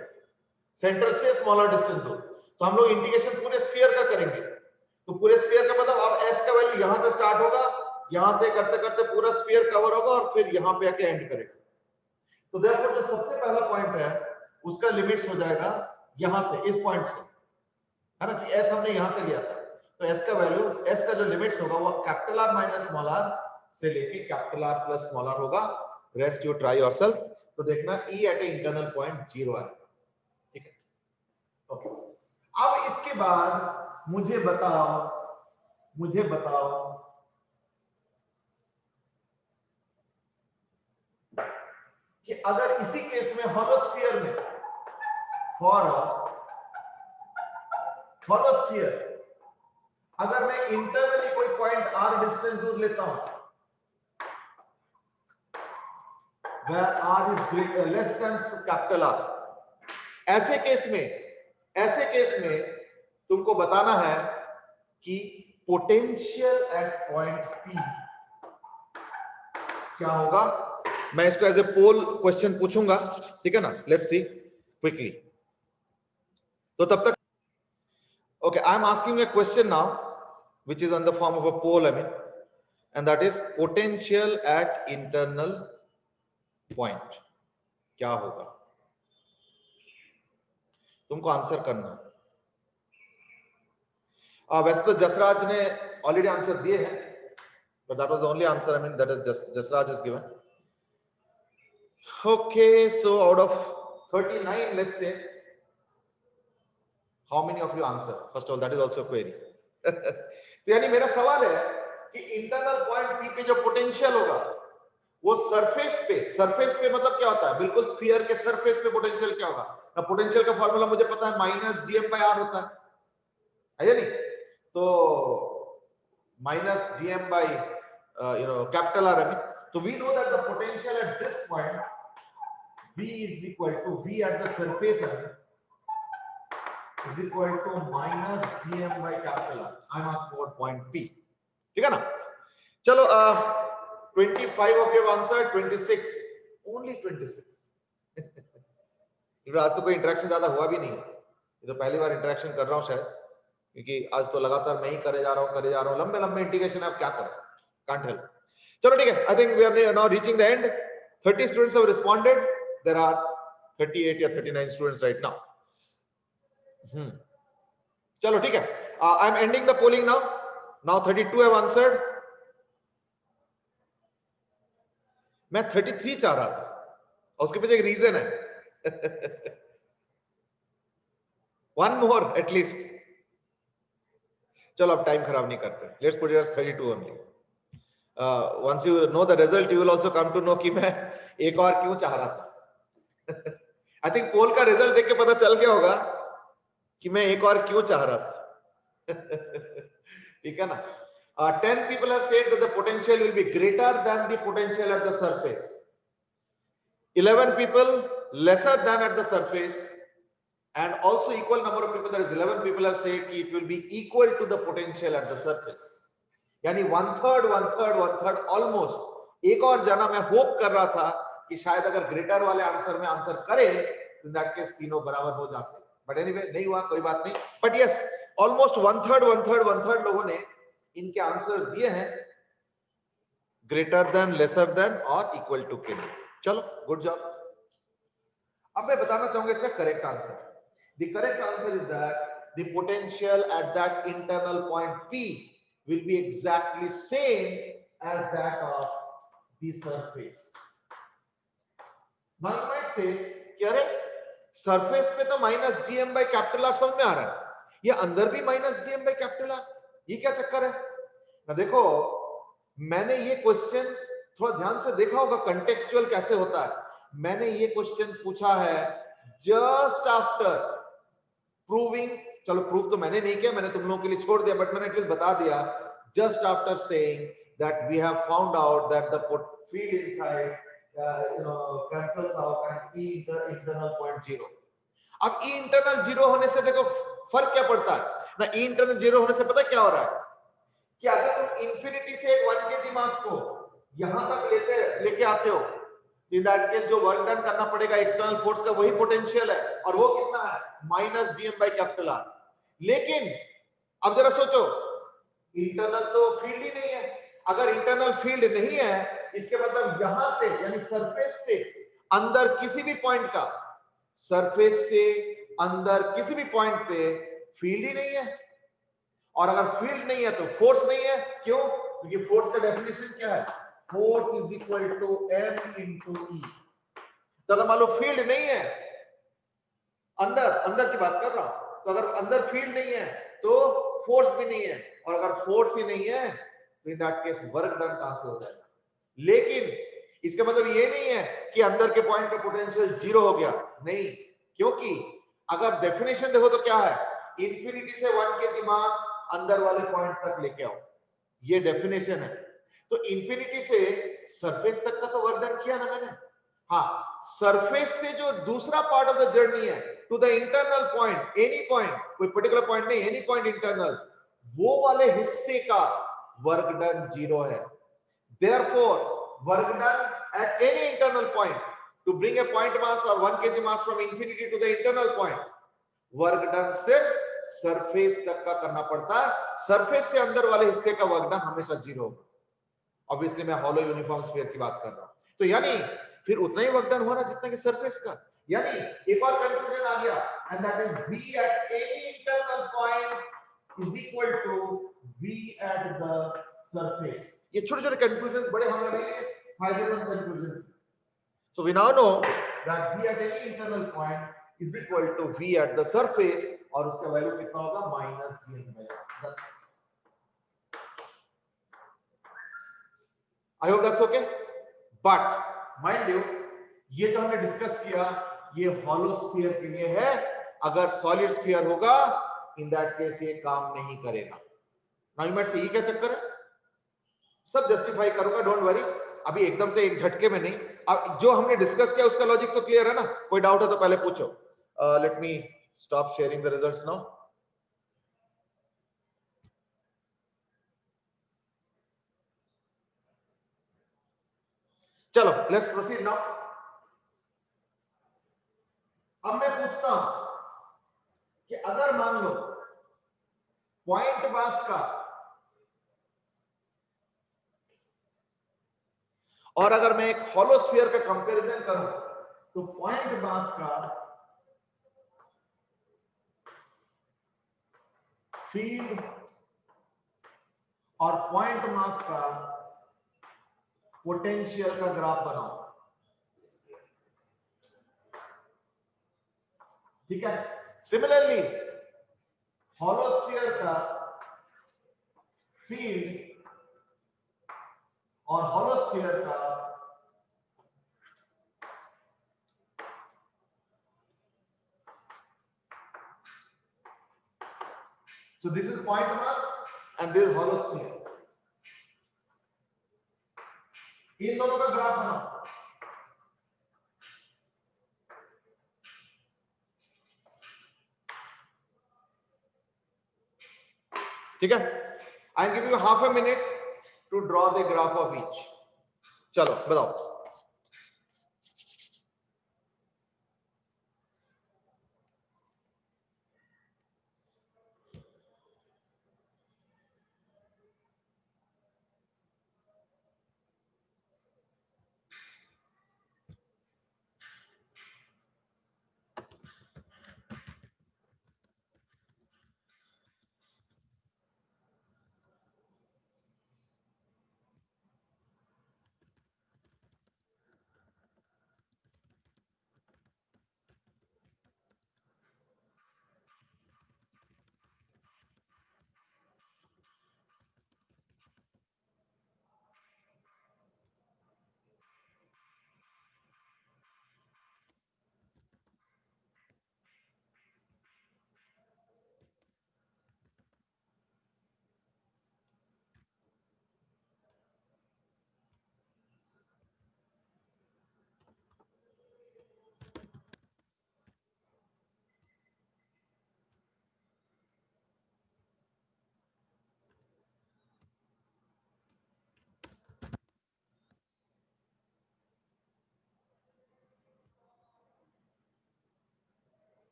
सेंटर से स्मॉलर डिस्टेंस दूर। तो हम लोग इंटीग्रेशन पूरे स्फीयर का करेंगे, तो पूरे स्फीयर का मतलब अब s का वैल्यू यहां से स्टार्ट होगा, यहां से करते करते पूरा स्फीयर कवर होगा और फिर यहां पे आके एंड करेगा। तो देखो जो सबसे पहला पॉइंट है उसका लिमिट्स हो जाएगा यहां से, इस पॉइंट से, है ना, कि s हमने यहां से लिया था, तो s का वैल्यू, s का जो लिमिट्स होगा वो capital R minus small r से लेके capital R plus small r होगा। Rest you try yourself. तो देखना E eight a internal point 0 है, ठीक है, ओके। अब इसके बाद मुझे बताओ कि अगर इसी केस में होलोस्फीयर में, होलोस्फीयर, अगर मैं इंटरनली कोई पॉइंट r डिस्टेंस दूर लेता हूं, where r is greater less than capital R, ऐसे केस में तुमको बताना है कि पोटेंशियल एट पॉइंट P क्या होगा। मैं इसको एज ए पोल क्वेश्चन पूछूंगा, ठीक है ना, लेट्स सी क्विकली। तो तब तक okay, I am asking A question now which is on the form of a poll, I mean, and that is potential at internal point क्या होगा, तुमको आंसर करना है। वैसे तो जसराज ने ऑलरेडी आंसर दिए हैं, but that was the only answer, I mean, that is Jasraj is given. Okay, so out of 39, let's say, how many of you answer? First of all, that is also a query. तो यानी मेरा सवाल है कि internal point P पे जो potential होगा वो सरफेस पे मतलब क्या होता है, बिल्कुल स्फीयर के सरफेस पे पोटेंशियल क्या होगा ना। पोटेंशियल का फॉर्मूला मुझे पता है, माइनस GM/R होता है या नहीं, तो minus GM/, capital R, I mean, so we know that the potential at this point V is equal to V at the surface is equal to minus GM/capital R. I'm asking about point P, ठीक है ना। चलो 25 of you have answered, 26, only 26. आज तो कोई interaction ज्यादा हुआ भी नहीं है, ये तो पहली बार इंटरेक्शन कर रहा हूँ शायद, क्योंकि आज तो लगातार मैं ही करे जा रहा हूँ, लंबे इंटीग्रेशन आप क्या करें, कांट हेल्प। चलो ठीक है, I think we are now reaching the end. 30 students have responded, there are 38 या 39 स्टूडेंट्स राइट नाउ। चलो ठीक है, I am ending the polling now 32 have answered. मैं 33 चाह रहा था, और उसके पीछे एक रीजन है। One more at least. चलो अब टाइम खराब नहीं करते, let's put it as 32 only. once you know the result, you will also come to know कि मैं एक और क्यों चाह रहा था। I think पोल का रिजल्ट देख के पता चल गया होगा कि मैं एक और क्यों चाह रहा था। ठीक है ना। 10 people have said that the potential will be greater than the potential at the surface. 11 people lesser than at the surface, and also equal number of people, that is 11 people have said it will be equal to the potential at the surface. यानी 1/3 almost. एक और जना मैं hope कर रहा था कि शायद अगर ग्रेटर वाले आंसर में आंसर करे तो इन दैट केस तीनों बराबर हो जाते, बट एनीवे नहीं हुआ, कोई बात नहीं। But yes, almost one third लोगों ने इनके आंसर्स दिए हैं ग्रेटर देन, लेसर देन और इक्वल टू के लिए। चलो गुड जॉब। अब मैं बताना चाहूंगा इसका correct answer. The correct answer is that the potential at that internal point P will be exactly same as that of the surface. Now you might say क्या रे सरफेस पे तो minus GM by capital R समझ में आ रहा है, ये अंदर भी minus GM by capital R, ये क्या चक्कर है ना? देखो मैंने ये क्वेश्चन थोड़ा ध्यान से देखा होगा कंटेक्सचुअल कैसे होता है। मैंने ये क्वेश्चन पूछा है जस्ट आफ्टर प्रूविंग, चलो प्रूव तो मैंने नहीं किया, मैंने तुम लोगों के लिए छोड़ दिया, बट मैंने एटलीस्ट बता दिया just after saying that we have found out that the field inside cancels out and E internal point 0. अब E internal 0 होने से देखो फर्क क्या पड़ता है ना, E internal 0 होने से पता क्या हो रहा है कि अगर तुम इंफिनिटी से एक 1 kg मास को यहां तक लेके आते हो, इन दैट केस जो वर्क डन करना पड़ेगा एक्सटर्नल फोर्स का वही पोटेंशियल है, और वो कितना है minus GM by capital R. लेकिन अब जरा सोचो इंटरनल तो फील्ड ही नहीं है, अगर इंटरनल फील्ड नहीं है इसके मतलब यहां से यानी सरफेस से अंदर किसी भी पॉइंट का, सरफेस से अंदर किसी भी पॉइंट पे फील्ड ही नहीं है, और अगर फील्ड नहीं है तो फोर्स नहीं है। क्यों? क्योंकि फोर्स का डेफिनेशन क्या है, force is equal to m into E. तो अगर मान लो फील्ड नहीं है अंदर की बात कर रहा हूं, तो अगर अंदर फील्ड नहीं है तो फोर्स भी नहीं है, और अगर फोर्स ही नहीं है तो in that case work done कहां से हो जाएगा। लेकिन इसका मतलब ये नहीं है कि अंदर के पॉइंट का पोटेंशियल 0 हो गया, नहीं, क्योंकि अगर डेफिनेशन देखो तो क्या है, इंफिनिटी से 1 kg मास अंदर वाले पॉइंट तक लेके आओ, ये डेफिनेशन है। तो इंफिनिटी से सरफेस तक का तो वर्क डन किया ना मैंने। हाँ, सरफेस से जो दूसरा पार्ट ऑफ द जर्नी है to the internal point, any point, कोई पर्टिकुलर पॉइंट नहीं, एनी पॉइंट इंटरनल, वो वाले हिस्से का वर्क डन 0 है। Therefore, work done at any internal point to bring a point mass or 1 kg mass from infinity to the internal point, work done सिर्फ surface तक का करना पड़ता है, सरफेस से अंदर वाले हिस्से का वर्क डन हमेशा 0 होगा। ऑब्वियसली मैं हॉलो यूनिफॉर्म स्फीयर की बात कर रहा हूं, तो यानी फिर उतना ही वर्क डन हो रहा जितना कि सरफेस का। यानी एक और कंक्लूजन आ गया, and that is V at any internal point is equal to V at the surface। ये छोटे छोटे कंक्लूजन बड़े हमारे लिए फायदेमंद conclusion. So we now know that V at any internal point is equal to V at the surface, और उसका value कितना होगा minus GM/r। I hope that's okay. But mind you, ये जो हमने डिस्कस किया ये हॉलो स्फीयर के लिए है, अगर सॉलिड स्फीयर होगा इन दैट केस ये काम नहीं करेगा। नाउ यू माइट से ये क्या चक्कर है, सब जस्टिफाई करूंगा, डोंट वरी, अभी एकदम से एक झटके में नहीं। अब जो हमने डिस्कस किया उसका लॉजिक तो क्लियर है ना, कोई डाउट है तो पहले पूछो। Let me stop sharing the results now. चलो लेट्स प्रोसीड नाउ। अब मैं पूछता हूं कि अगर मान लो पॉइंट मास का और अगर मैं एक हॉलो स्फीयर का कंपैरिजन करूं तो पॉइंट मास का फील्ड और पॉइंट मास का पोटेंशियल का ग्राफ बनाओ, ठीक है। सिमिलरली हॉलो स्फीयर का फील्ड और हॉलो स्फीयर का so this is point mass and this is hollow sphere, इन दोनों का ग्राफ बनाओ। ठीक है, I am giving you half a minute to draw the graph of each. चलो बताओ।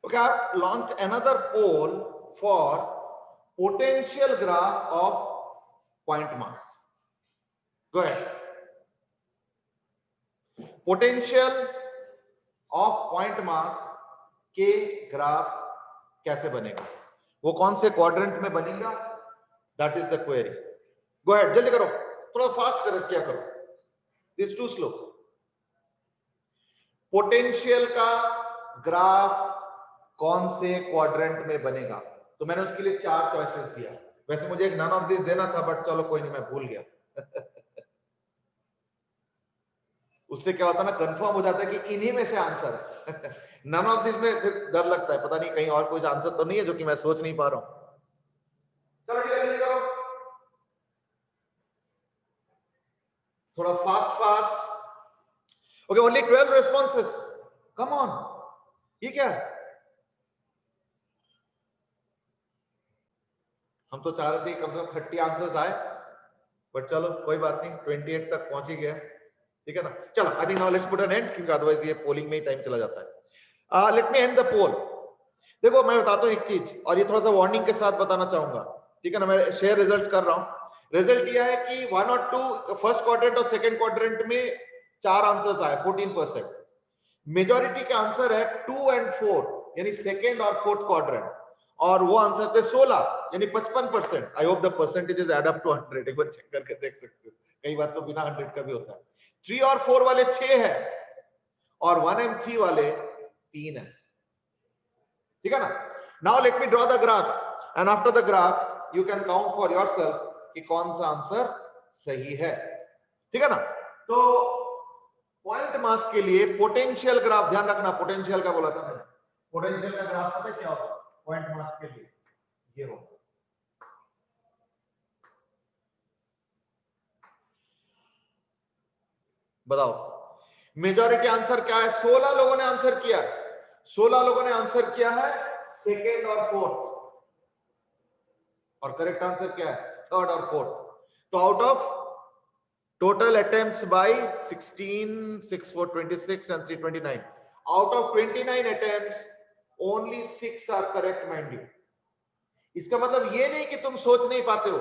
Okay, I've launched another poll for potential graph of point mass. Go ahead. Potential of point mass के graph कैसे बनेगा, वो कौन से quadrant में बनेगा, that is the query. Go ahead, जल्दी करो, थोड़ा फास्ट करो, क्या करो, दिस टू स्लो. पोटेंशियल का ग्राफ कौन से क्वाड्रेंट में बनेगा, तो मैंने उसके लिए 4 चॉइसेस दिया. वैसे मुझे एक नन ऑफ दिस देना था, बट चलो कोई नहीं, मैं भूल गया. उससे क्या होता है ना, कंफर्म हो जाता है कि इन्हीं में से आंसर है. नन ऑफ दिस में फिर डर लगता है, पता नहीं कहीं और कोई आंसर तो नहीं है जो कि मैं सोच नहीं पा रहा हूं. चलो जल्दी करो, थोड़ा fast. Okay, only 12 responses, come on. ये क्या है, हम तो चाह रहे थे कम से कम 30 आंसर्स आए, बट चलो कोई बात नहीं, 28 तक पहुंच ही गया. ठीक है ना, चलो I think now let's put an end, क्योंकि अदरवाइज ये पोलिंग में ही टाइम चला जाता है. Let me end the poll. देखो मैं बताता हूं एक चीज, और ये थोड़ा सा वार्निंग के साथ बताना चाहूंगा. ठीक है ना, मैं शेयर रिजल्ट्स कर रहा हूं. रिजल्ट यह है कि 1 और 2 फर्स्ट क्वाड्रेंट और सेकंड क्वाड्रेंट में 4 आंसर्स आए, 14%. मेजॉरिटी का आंसर है 2 और 4, यानी सेकंड और फोर्थ क्वाड्रेंट, और वो आंसर से 16 यानी 55%. I hope the percentages add up to 100. एक बार चेक करके देख सकते हो, कई बार तो बिना 100 का भी होता है. 3 और 4 वाले 6 है, और 1 और 3 वाले 3 है. ठीक है ना. Now let me draw the graph, and after the graph you can count for yourself कि कौन सा आंसर सही है. ठीक है ना. तो पॉइंट मास के लिए पोटेंशियल ग्राफ, ध्यान रखना, पोटेंशियल का बोला था मैंने, पोटेंशियल का ग्राफ पता है क्या होगा पॉइंट मास के लिए, ये होगा. बताओ मेजॉरिटी आंसर क्या है. 16 लोगों ने आंसर किया, 16 लोगों ने आंसर किया है सेकेंड और फोर्थ, और करेक्ट आंसर क्या है, थर्ड और फोर्थ. तो out of total attempts by 16, 6 for 26 and 329, out of 29 attempts only 6 are correct, mind you. इसका मतलब ये नहीं कि तुम सोच नहीं पाते हो,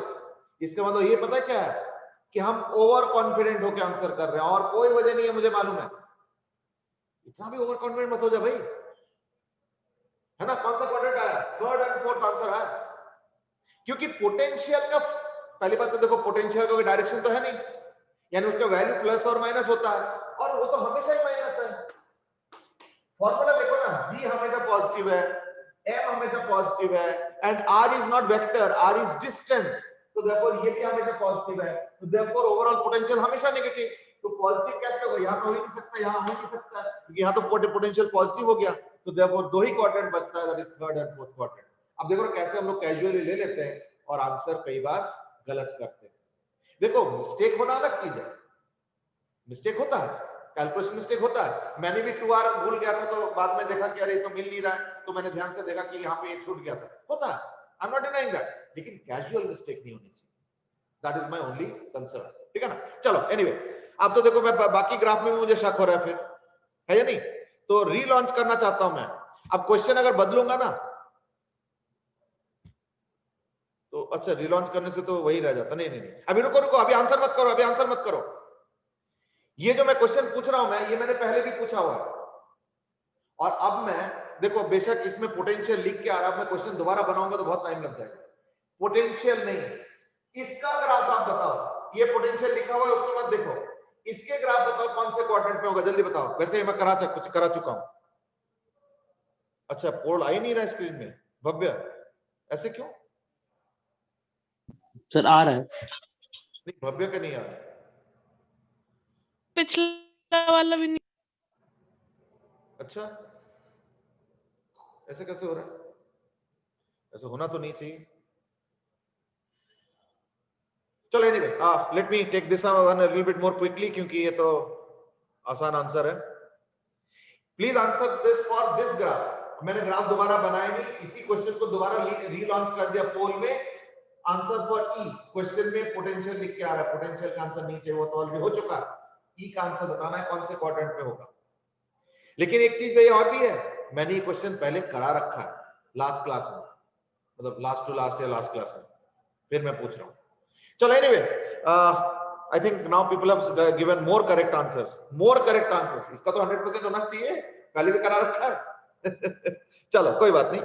इसका मतलब ये पता क्या है कि हम ओवर कॉन्फिडेंट होकर आंसर कर रहे हैं, और कोई वजह नहीं है, मुझे मालूम है. इतना भी ओवर कॉन्फिडेंट मत हो जा भाई, है ना. कौन सा क्वाड्रेंट आया, थर्ड एंड फोर्थ आंसर है, क्योंकि पोटेंशियल का पहली बात तो देखो, पोटेंशियल का कोई डायरेक्शन तो है नहीं, यानी उसका वैल्यू प्लस और माइनस होता है, और वो तो हमेशा ही माइनस है. फॉर्मूला देखो ना, g हमेशा पॉजिटिव है, m हमेशा पॉजिटिव है, and r is not vector, r is distance, तो देयरफॉर ये भी हमेशा पॉजिटिव है, तो देयरफॉर ओवरऑल पोटेंशियल हमेशा नेगेटिव. तो पॉजिटिव कैसे होगा, यहां तो हो ही नहीं सकता, यहां हो ही नहीं सकता, क्योंकि यहां तो पोटेंशियल पॉजिटिव हो गया, तो देयरफॉर 2 ही क्वाड्रेंट बचता है, that is third and fourth quadrant. अब देखो कैसे हम लोग कैजुअली ले लेते हैं और आंसर कई बार गलत करते हैं. देखो मिस्टेक होना अलग चीज है, मिस्टेक होता है, कैलकुलेशन मिस्टेक होता है. मैंने भी 2r भूल गया था, तो बाद में देखा कि अरे तो मिल नहीं रहा है, तो मैंने ध्यान से देखा कि यहाँ पे ये छूट गया था, होता है, I am not denying that, लेकिन कैजुअल मिस्टेक नहीं होनी चाहिए, that is my only concern. ठीक है ना. चलो एनीवे, अब तो देखो मैं बाकी ग्राफ में भी मुझे शक हो रहा है, फिर है या नहीं, तो रीलॉन्च करना चाहता हूं मैं. अब क्वेश्चन अगर बदलूंगा ना, तो अच्छा रीलॉन्च करने से तो वही रह जाता. नहीं नहीं नहीं, अभी रुको रुको, अभी आंसर मत करो, अभी आंसर मत करो. ये जो मैं क्वेश्चन पूछ रहा हूं मैं, ये मैंने पहले भी पूछा हुआ है, और अब मैं देखो बेशक इसमें पोटेंशियल लिख के आ रहा, मैं क्वेश्चन दोबारा बनाऊंगा तो बहुत टाइम लग जाएगा. पोटेंशियल नहीं, इसका ग्राफ आप बताओ, ये पोटेंशियल लिखा हुआ है उसको मत देखो, इसके ग्राफ बताओ कौन से क्वाड्रेंट में होगा, जल्दी बताओ. वैसे मैं कुछ करा चुका हूं. अच्छा पोल आ ही नहीं रहा स्क्रीन में, भव्य ऐसे क्यों सर? आ रहा है. नहीं, भव्य का नहीं आ रहा, पिछला वाला भी नहीं. अच्छा ऐसे कैसे हो रहा है, ऐसे होना तो नहीं चाहिए. चलो anyway, let me take this one a little bit more quickly, क्योंकि ये तो आसान आंसर है. Please answer this for this graph. मैंने ग्राफ दोबारा बनाया नहीं, इसी क्वेश्चन को दोबारा रीलॉन्च कर दिया पोल में. आंसर फॉर ई, क्वेश्चन में पोटेंशियल लिख के आ रहा है, पोटेंशियल का आंसर नीचे, वो तो ऑलरेडी हो चुका है. ई का आंसर बताना है कौन से क्वाड्रेंट में होगा. लेकिन एक चीज भाई और भी है, मैंने ये क्वेश्चन पहले करा रखा है लास्ट क्लास में, मतलब लास्ट टू लास्ट या लास्ट क्लास में, फिर मैं पूछ रहा हूँ। चलो anyway, I think now people have given more correct answers, more correct answers. इसका तो 100% होना चाहिए, पहले भी करा रखा है। चलो कोई बात नहीं।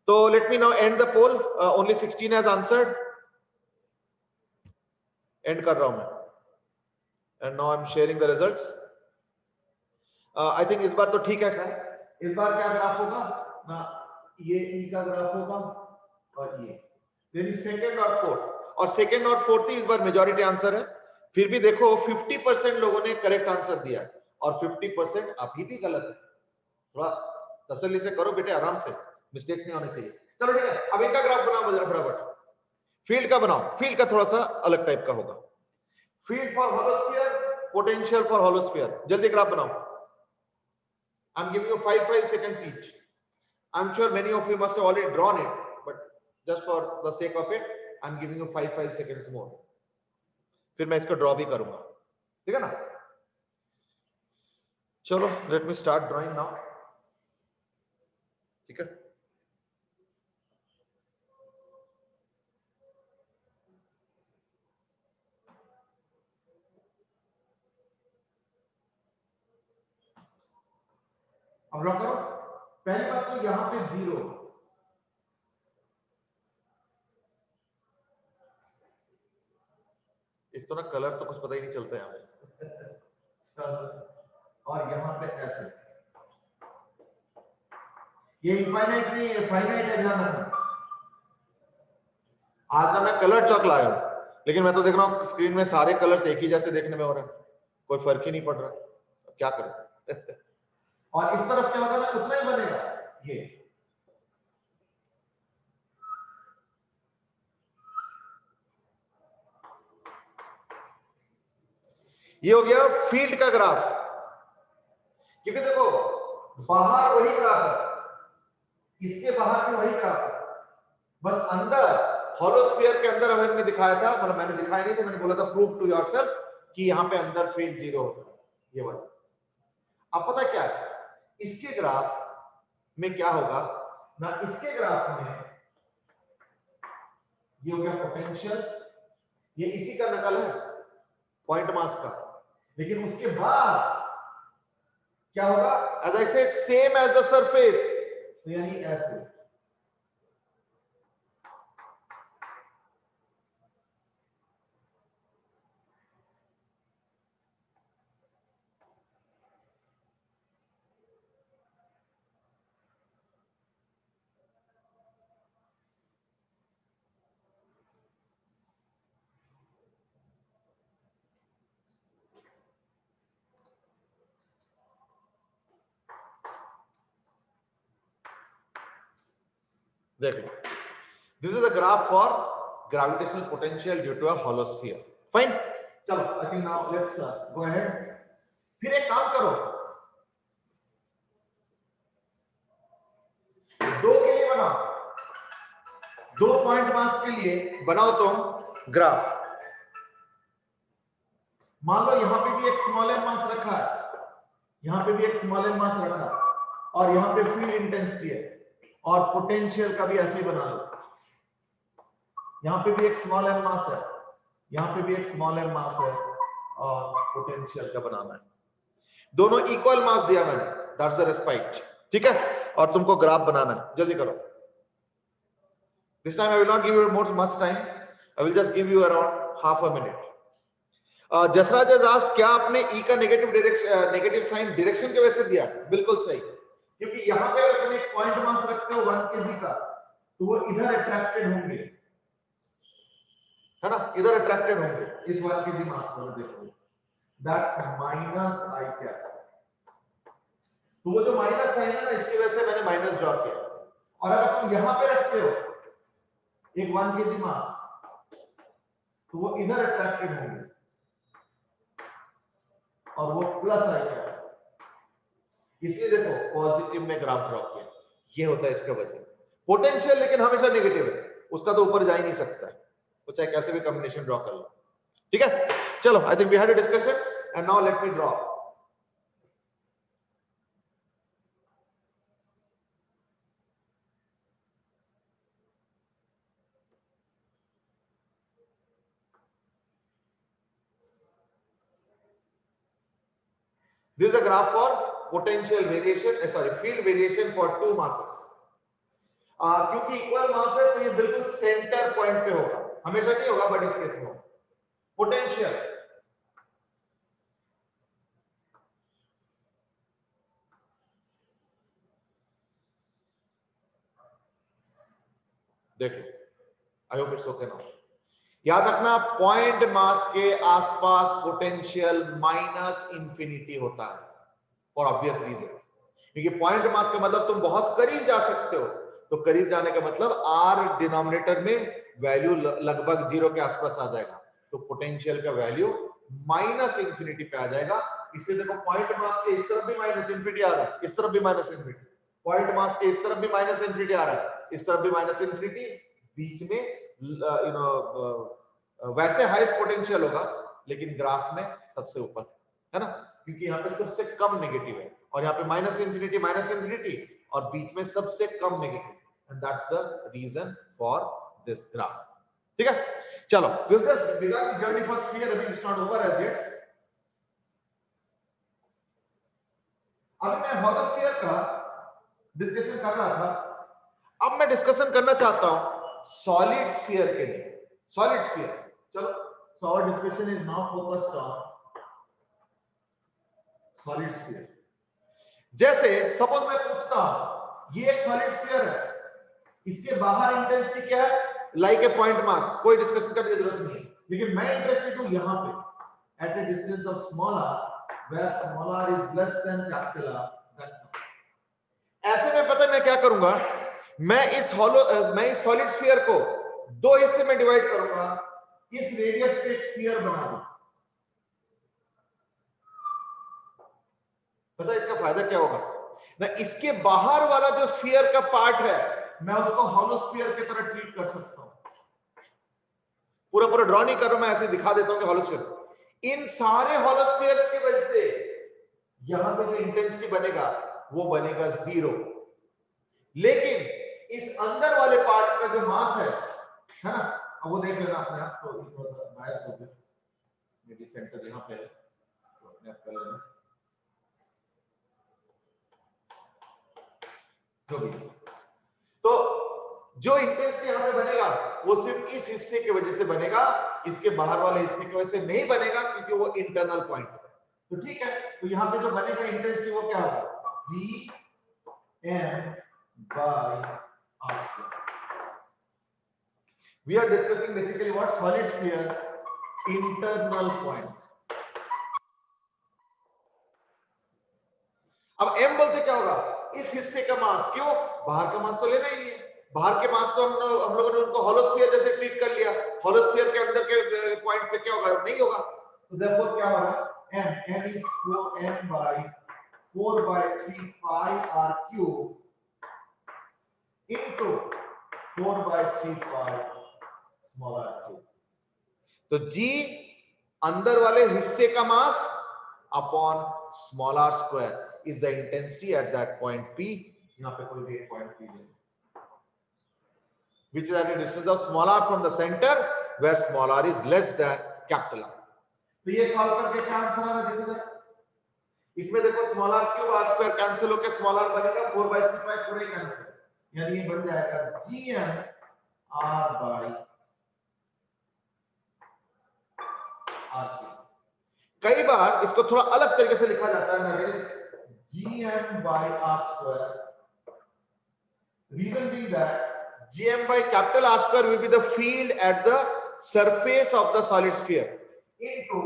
तो let me now end the poll, only 16 has answered. End कर रहा हूं मैं, end now I am sharing the results. I think इस बार तो ठीक है। खैर इस बार क्या ग्राफ होगा ना, ये ई का ग्राफ होगा और ये यानी सेकंड और फोर्थ, और सेकंड और फोर्थ ही इस बार मेजॉरिटी आंसर है। फिर भी देखो 50% लोगों ने करेक्ट आंसर दिया है और 50% अभी भी गलत है। थोड़ा तसल्ली से करो बेटे, आराम से, मिस्टेक्स नहीं होने चाहिए। चलो ठीक है, अब इनका ग्राफ बनाओ जरा फटाफट। फील्ड का बनाओ, फील्ड का थोड़ा सा अलग टाइप का होगा। फील्ड फॉर होलोस्फीयर, पोटेंशियल फॉर होलोस्फीयर, जल्दी ग्राफ बनाओ। I'm giving you 5 seconds each. I'm sure many of you must have already drawn it, but just for the sake of it, I'm giving you 5 seconds more. फिर मैं इसको draw भी करूंगा, ठीक है ना? चलो let me start drawing now. ठीक है? अब ड्रॉ करो। पहली बात तो यहां पे 0, एक तो ना कलर तो कुछ पता ही नहीं चलता यहाँ पे। और यहाँ पे ऐसे, ये इनफाइनाइट नहीं है, फाइनाइट है, ध्यान रखना। आज ना मैं कलर चॉक लाया हूं, लेकिन मैं तो देख रहा हूं स्क्रीन में सारे कलर्स एक ही जैसे देखने में हो रहा है, कोई फर्क ही नहीं पड़ रहा, क्या करें। और इस तरफ क्या होगा ना, उतना ही बनेगा। ये हो गया फील्ड का ग्राफ। क्योंकि देखो बाहर वही ग्राफ है, इसके बाहर भी वही ग्राफ है, बस अंदर होलोस्फीयर के अंदर हमने दिखाया था, मतलब मैंने दिखाया नहीं था, मैंने बोला था प्रूव टू योरसेल्फ कि यहां पे अंदर फील्ड 0 होता है, ये वाला। अब पता क्या है इसके ग्राफ में क्या होगा ना, इसके ग्राफ में ये हो गया पोटेंशियल, ये इसी का नकल है पॉइंट मास का, लेकिन उसके बाद क्या होगा, as I said same as the surface, तो यानी ऐसे। देख लो, this is a graph for gravitational potential due to a hollow sphere. Fine, चलो I think now let's go ahead. फिर एक काम करो, 2 के लिए बनाओ, 2 पॉइंट मास के लिए बनाओ तुम ग्राफ। मान लो यहां पे भी एक स्मॉल एन मास रखा है, यहां पे भी एक स्मॉल एन मास रखा है, और यहां पे फील्ड इंटेंसिटी है, और पोटेंशियल का भी ऐसे ही बना लो। यहां पे भी एक स्मॉल एन मास है, यहां पे भी एक स्मॉल एन मास है, और पोटेंशियल का बनाना है। दोनों इक्वल मास दिया मैंने, दैट्स द रेस्पाइट, ठीक है? और तुमको ग्राफ बनाना है, जल्दी करो। This time I will not give you more much time, I will just give you around half a minute. Jasraj has asked, क्या आपने ई का नेगेटिव साइन डायरेक्शन के वजह से दिया? बिल्कुल सही, क्योंकि यहां पे अगर तुम एक पॉइंट मास रखते हो 1 kg का, तो वो इधर अट्रैक्टेड होंगे, है ना, इधर अट्रैक्टेड होंगे इस 1 kg मास को। देखो दैट्स माइनस आई कैप, तो वो जो माइनस साइन है ना, इसकी वजह से मैंने माइनस ड्रॉ किया। और अगर तुम यहां पे रखते हो एक 1 kg मास, तो वो इधर अट्रैक्टेड होंगे और वो प्लस आई कैप, इसलिए देखो पॉजिटिव में ग्राफ ड्रॉ किया। ये होता है इसका वजह। पोटेंशियल लेकिन हमेशा नेगेटिव है, उसका तो ऊपर जा ही नहीं सकता है, वो चाहे कैसे भी कॉम्बिनेशन ड्रॉ कर लो, ठीक है? चलो I think we had a discussion and now let me draw. This is a graph for potential variation, sorry field variation for two masses. क्योंकि इक्वल मास है तो ये बिल्कुल सेंटर पॉइंट पे होगा, हमेशा नहीं होगा बट इस केस में होगा। पोटेंशियल देखो, I hope it's okay now. याद रखना पॉइंट मास के आसपास पोटेंशियल माइनस इंफिनिटी होता है फॉर ऑब्वियस रीजन, क्योंकि पॉइंट मास का मतलब तुम बहुत करीब जा सकते हो, तो करीब जाने का मतलब आर डिनोमिनेटर में वैल्यू लगभग जीरो के आसपास आ जाएगा, तो पोटेंशियल का वैल्यू माइनस इंफिनिटी पे आ जाएगा। इसलिए देखो पॉइंट मास के इस तरफ भी माइनस इंफिनिटी आ रहा है, इस तरफ भी माइनस इंफिनिटी, पॉइंट मास के इस तरफ भी माइनस इंफिनिटी आ रहा है, इस तरफ भी माइनस इंफिनिटी, बीच में यू नो वैसे हाईएस्ट पोटेंशियल होगा लेकिन ग्राफ में सबसे ऊपर है ना, क्योंकि यहाँ पे सबसे कम नेगेटिव है और यहाँ पे माइनस इंफिनिटी और बीच में सबसे कम negative, and that's the reason for this graph. ठीक है, चलो we'll just begin the journey for sphere, अभी it's not over as yet। अभी मैं हॉलोस्फीयर का डिस्कशन कर रहा था, अब मैं डिस्कशन करना चाहता हूं सॉलिड स्फीयर के लिए। सॉलिड स्फीयर, चलो, so our discussion is now focused on solid sphere. जैसे सपोज मैं पूछता हूं ये एक सॉलिड स्फीयर है, इसके बाहर इंटेंसिटी क्या है, लाइक ए पॉइंट मास, कोई डिस्कशन करने की जरूरत नहीं है, लेकिन मैं इंटरेस्टेड हूं यहां पे at a distance of small r where small r is less than capital R, that's all। ऐसे में पता है मैं क्या करूंगा, मैं इस सॉलिड स्फीयर को दो हिस्से में डिवाइड करूंगा, इस रेडियस पे एक स्फीयर बना दूं। पता है इसका फायदा क्या होगा ना, इसके बाहर वाला जो स्फीयर का पार्ट है मैं उसको हॉलो स्फीयर की तरह ट्रीट कर सकता हूं। पूरा पूरा ड्रॉ नहीं कर रहा, मैं ऐसे दिखा देता हूं कि हॉलो स्फीयर, इन सारे हॉलो स्फीयर्स की वजह से यहां पे जो इंटेंसिटी बनेगा वो बनेगा जीरो, लेकिन इस अंदर वाले पार्ट का जो मास है ना, अब वो देख लेना अपने आप, तो थोड़ा सा बायस हो गया, मेरी सेंटर यहां पे है तो अपने आप कर लेना जो भी। तो जो इंटेंसिटी यहां पे बनेगा वो सिर्फ इस हिस्से की वजह से बनेगा, इसके बाहर वाले हिस्से की वजह से नहीं बनेगा, क्योंकि वो इंटरनल पॉइंट है। तो ठीक है, तो यहां पे जो बनेगा इंटेंसिटी वो क्या होगा, G M by r square. We are discussing basically what solid sphere internal point. अब m बोलते क्या होगा, इस हिस्से का मास, क्यों, बाहर का मास तो लेना ही नहीं है, बाहर के मास तो हम लोगों ने उनको हॉलोस्फीयर जैसे ट्रीट कर लिया, हॉलोस्फीयर के अंदर के पॉइंट पे क्या होगा, नहीं होगा, तो देयरफॉर क्या होगा, m is 4m by 4 by 3 pi r cube into 4 by 3 pi small r cube। तो g अंदर वाले हिस्से का mass upon small r square is the intensity at that point P, यहाँ पे कोई भी एक पॉइंट P ले, which is at a distance of small r from the center where small r is less than capital R। तो ये solve करके क्या आंसर आ रहा है देखो जरा, इसमें देखो small r cube r square cancel होकर स्मॉल r बनेगा 4/3 पूरे कैंसिल, यानी ये बन जाएगा gm r by r cube। कई बार इसको थोड़ा अलग तरीके से लिखा जाता है ना, gm by r square, reason being that gm by capital R square will be the field at the surface of the solid sphere into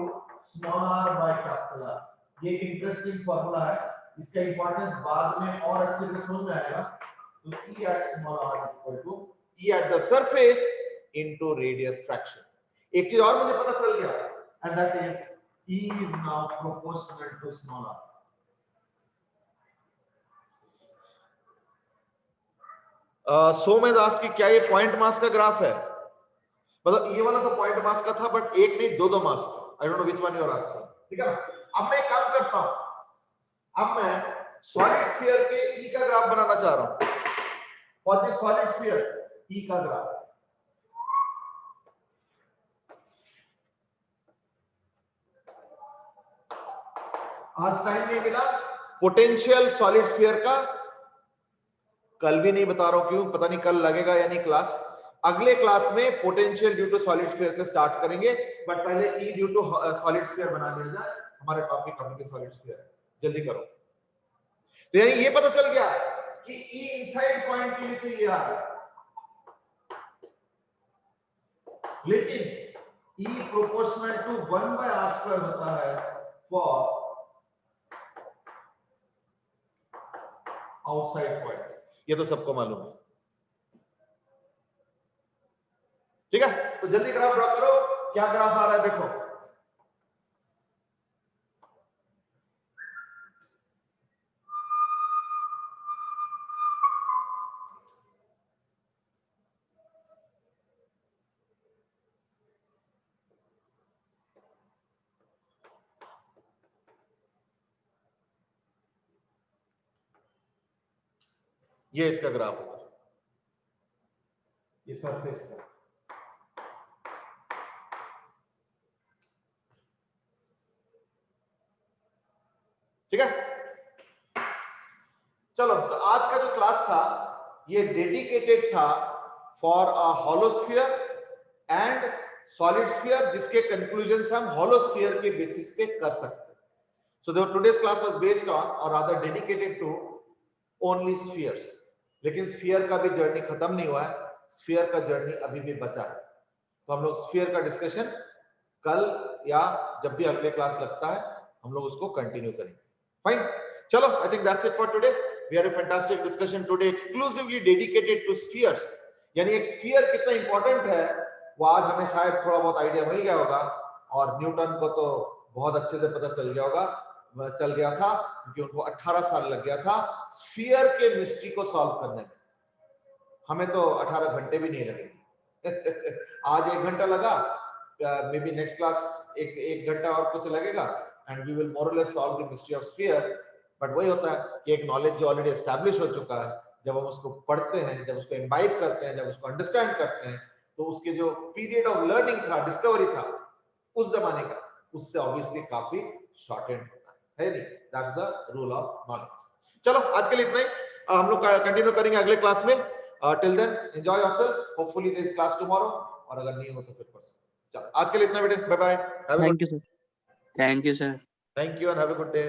small r by capital R। ये इंटरेस्टिंग फार्मूला है, इसका importance बाद में और अच्छे से समझ में आएगा। तो E at small r is equal to E at the surface into radius fraction। एक चीज और मुझे पता चल गया, and that is E is now proportional to small r। सो में दास की क्या ये पॉइंट मास का ग्राफ है, मतलब ये वाला तो पॉइंट मास का था, बट एक नहीं दो मास का, I don't know which one you are asking, ठीक है ना। अब मैं एक काम करता हूं, अब मैं सॉलिड स्फीयर के ई का ग्राफ बनाना चाह रहा हूं, फॉर दिस सॉलिड स्फीयर ई का ग्राफ। आज टाइम नहीं मिला पोटेंशियल सॉलिड स्फीयर का, कल भी नहीं बता रहा हूं क्यों, पता नहीं कल लगेगा या नहीं क्लास। अगले क्लास में potential due to solid sphere से स्टार्ट करेंगे, बट पहले E due to solid sphere बना लिया जाए। हमारा टॉपिक अभी के सॉलिड स्फीयर, जल्दी करो। तो यानी ये पता चल गया कि ई इनसाइड पॉइंट के लिए तो ये आ गया, लेकिन ई प्रोपोर्शनल टू 1/r² होता है फॉर आउटसाइड पॉइंट, ये तो सबको मालूम है। ठीक है, तो जल्दी ग्राफ ड्रॉ करो। क्या ग्राफ आ रहा है देखो, ये इसका ग्राफ होगा, ये सरफेस का। ठीक है, चलो तो आज का जो क्लास था ये डेडिकेटेड था for a hollow sphere and solid sphere, जिसके कंक्लूजन हम हॉलो स्फीयर के बेसिस पे कर सकते हैं। So today's class was based on और rather dedicated to only spheres. लेकिन स्फीयर का भी जर्नी खत्म नहीं हुआ है, स्फीयर का जर्नी अभी भी बचा है। तो हम लोग स्फीयर का डिस्कशन कल या जब भी अगले क्लास लगता है हम लोग उसको कंटिन्यू करेंगे। फाइन, चलो I think that's it for today. We had a fantastic discussion today exclusively dedicated to spheres. यानी एक स्फीयर कितना इंपॉर्टेंट है वो आज हमें शायद थोड़ा बहुत आइडिया मिल गया होगा, और न्यूटन को तो बहुत अच्छे से पता चल गया होगा, चल गया था, क्योंकि उनको 18 साल लग गया था स्फीयर के मिस्ट्री को सॉल्व करने में। हमें तो 18 घंटे भी नहीं लगे आज 1 घंटा लगा, मे बी नेक्स्ट क्लास एक घंटा और कुछ लगेगा, एंड वी विल मोर और less solve the mystery of sphere. But वही होता है कि एक नॉलेज जो ऑलरेडी एस्टैब्लिश हो चुका है, जब हम उसको पढ़ते हैं, जब उसको इम्बाइब करते हैं, जब उसको अंडरस्टैंड करते हैं, तो उसके जो पीरियड ऑफ लर्निंग था, डिस्कवरी था उस जमाने का, उससे ऑब्वियसली काफी शॉर्टेंड होता है नहीं? That's the rule of knowledge. चलो आज के लिए इतना ही, हम लोग कंटिन्यू करेंगे अगले क्लास में। Till then enjoy yourself, hopefully there is class tomorrow, और अगर नहीं हो तो फिर परसों। चलो आज के लिए इतना बेटे, bye bye, have a good thank you sir. Thank you and have a good day.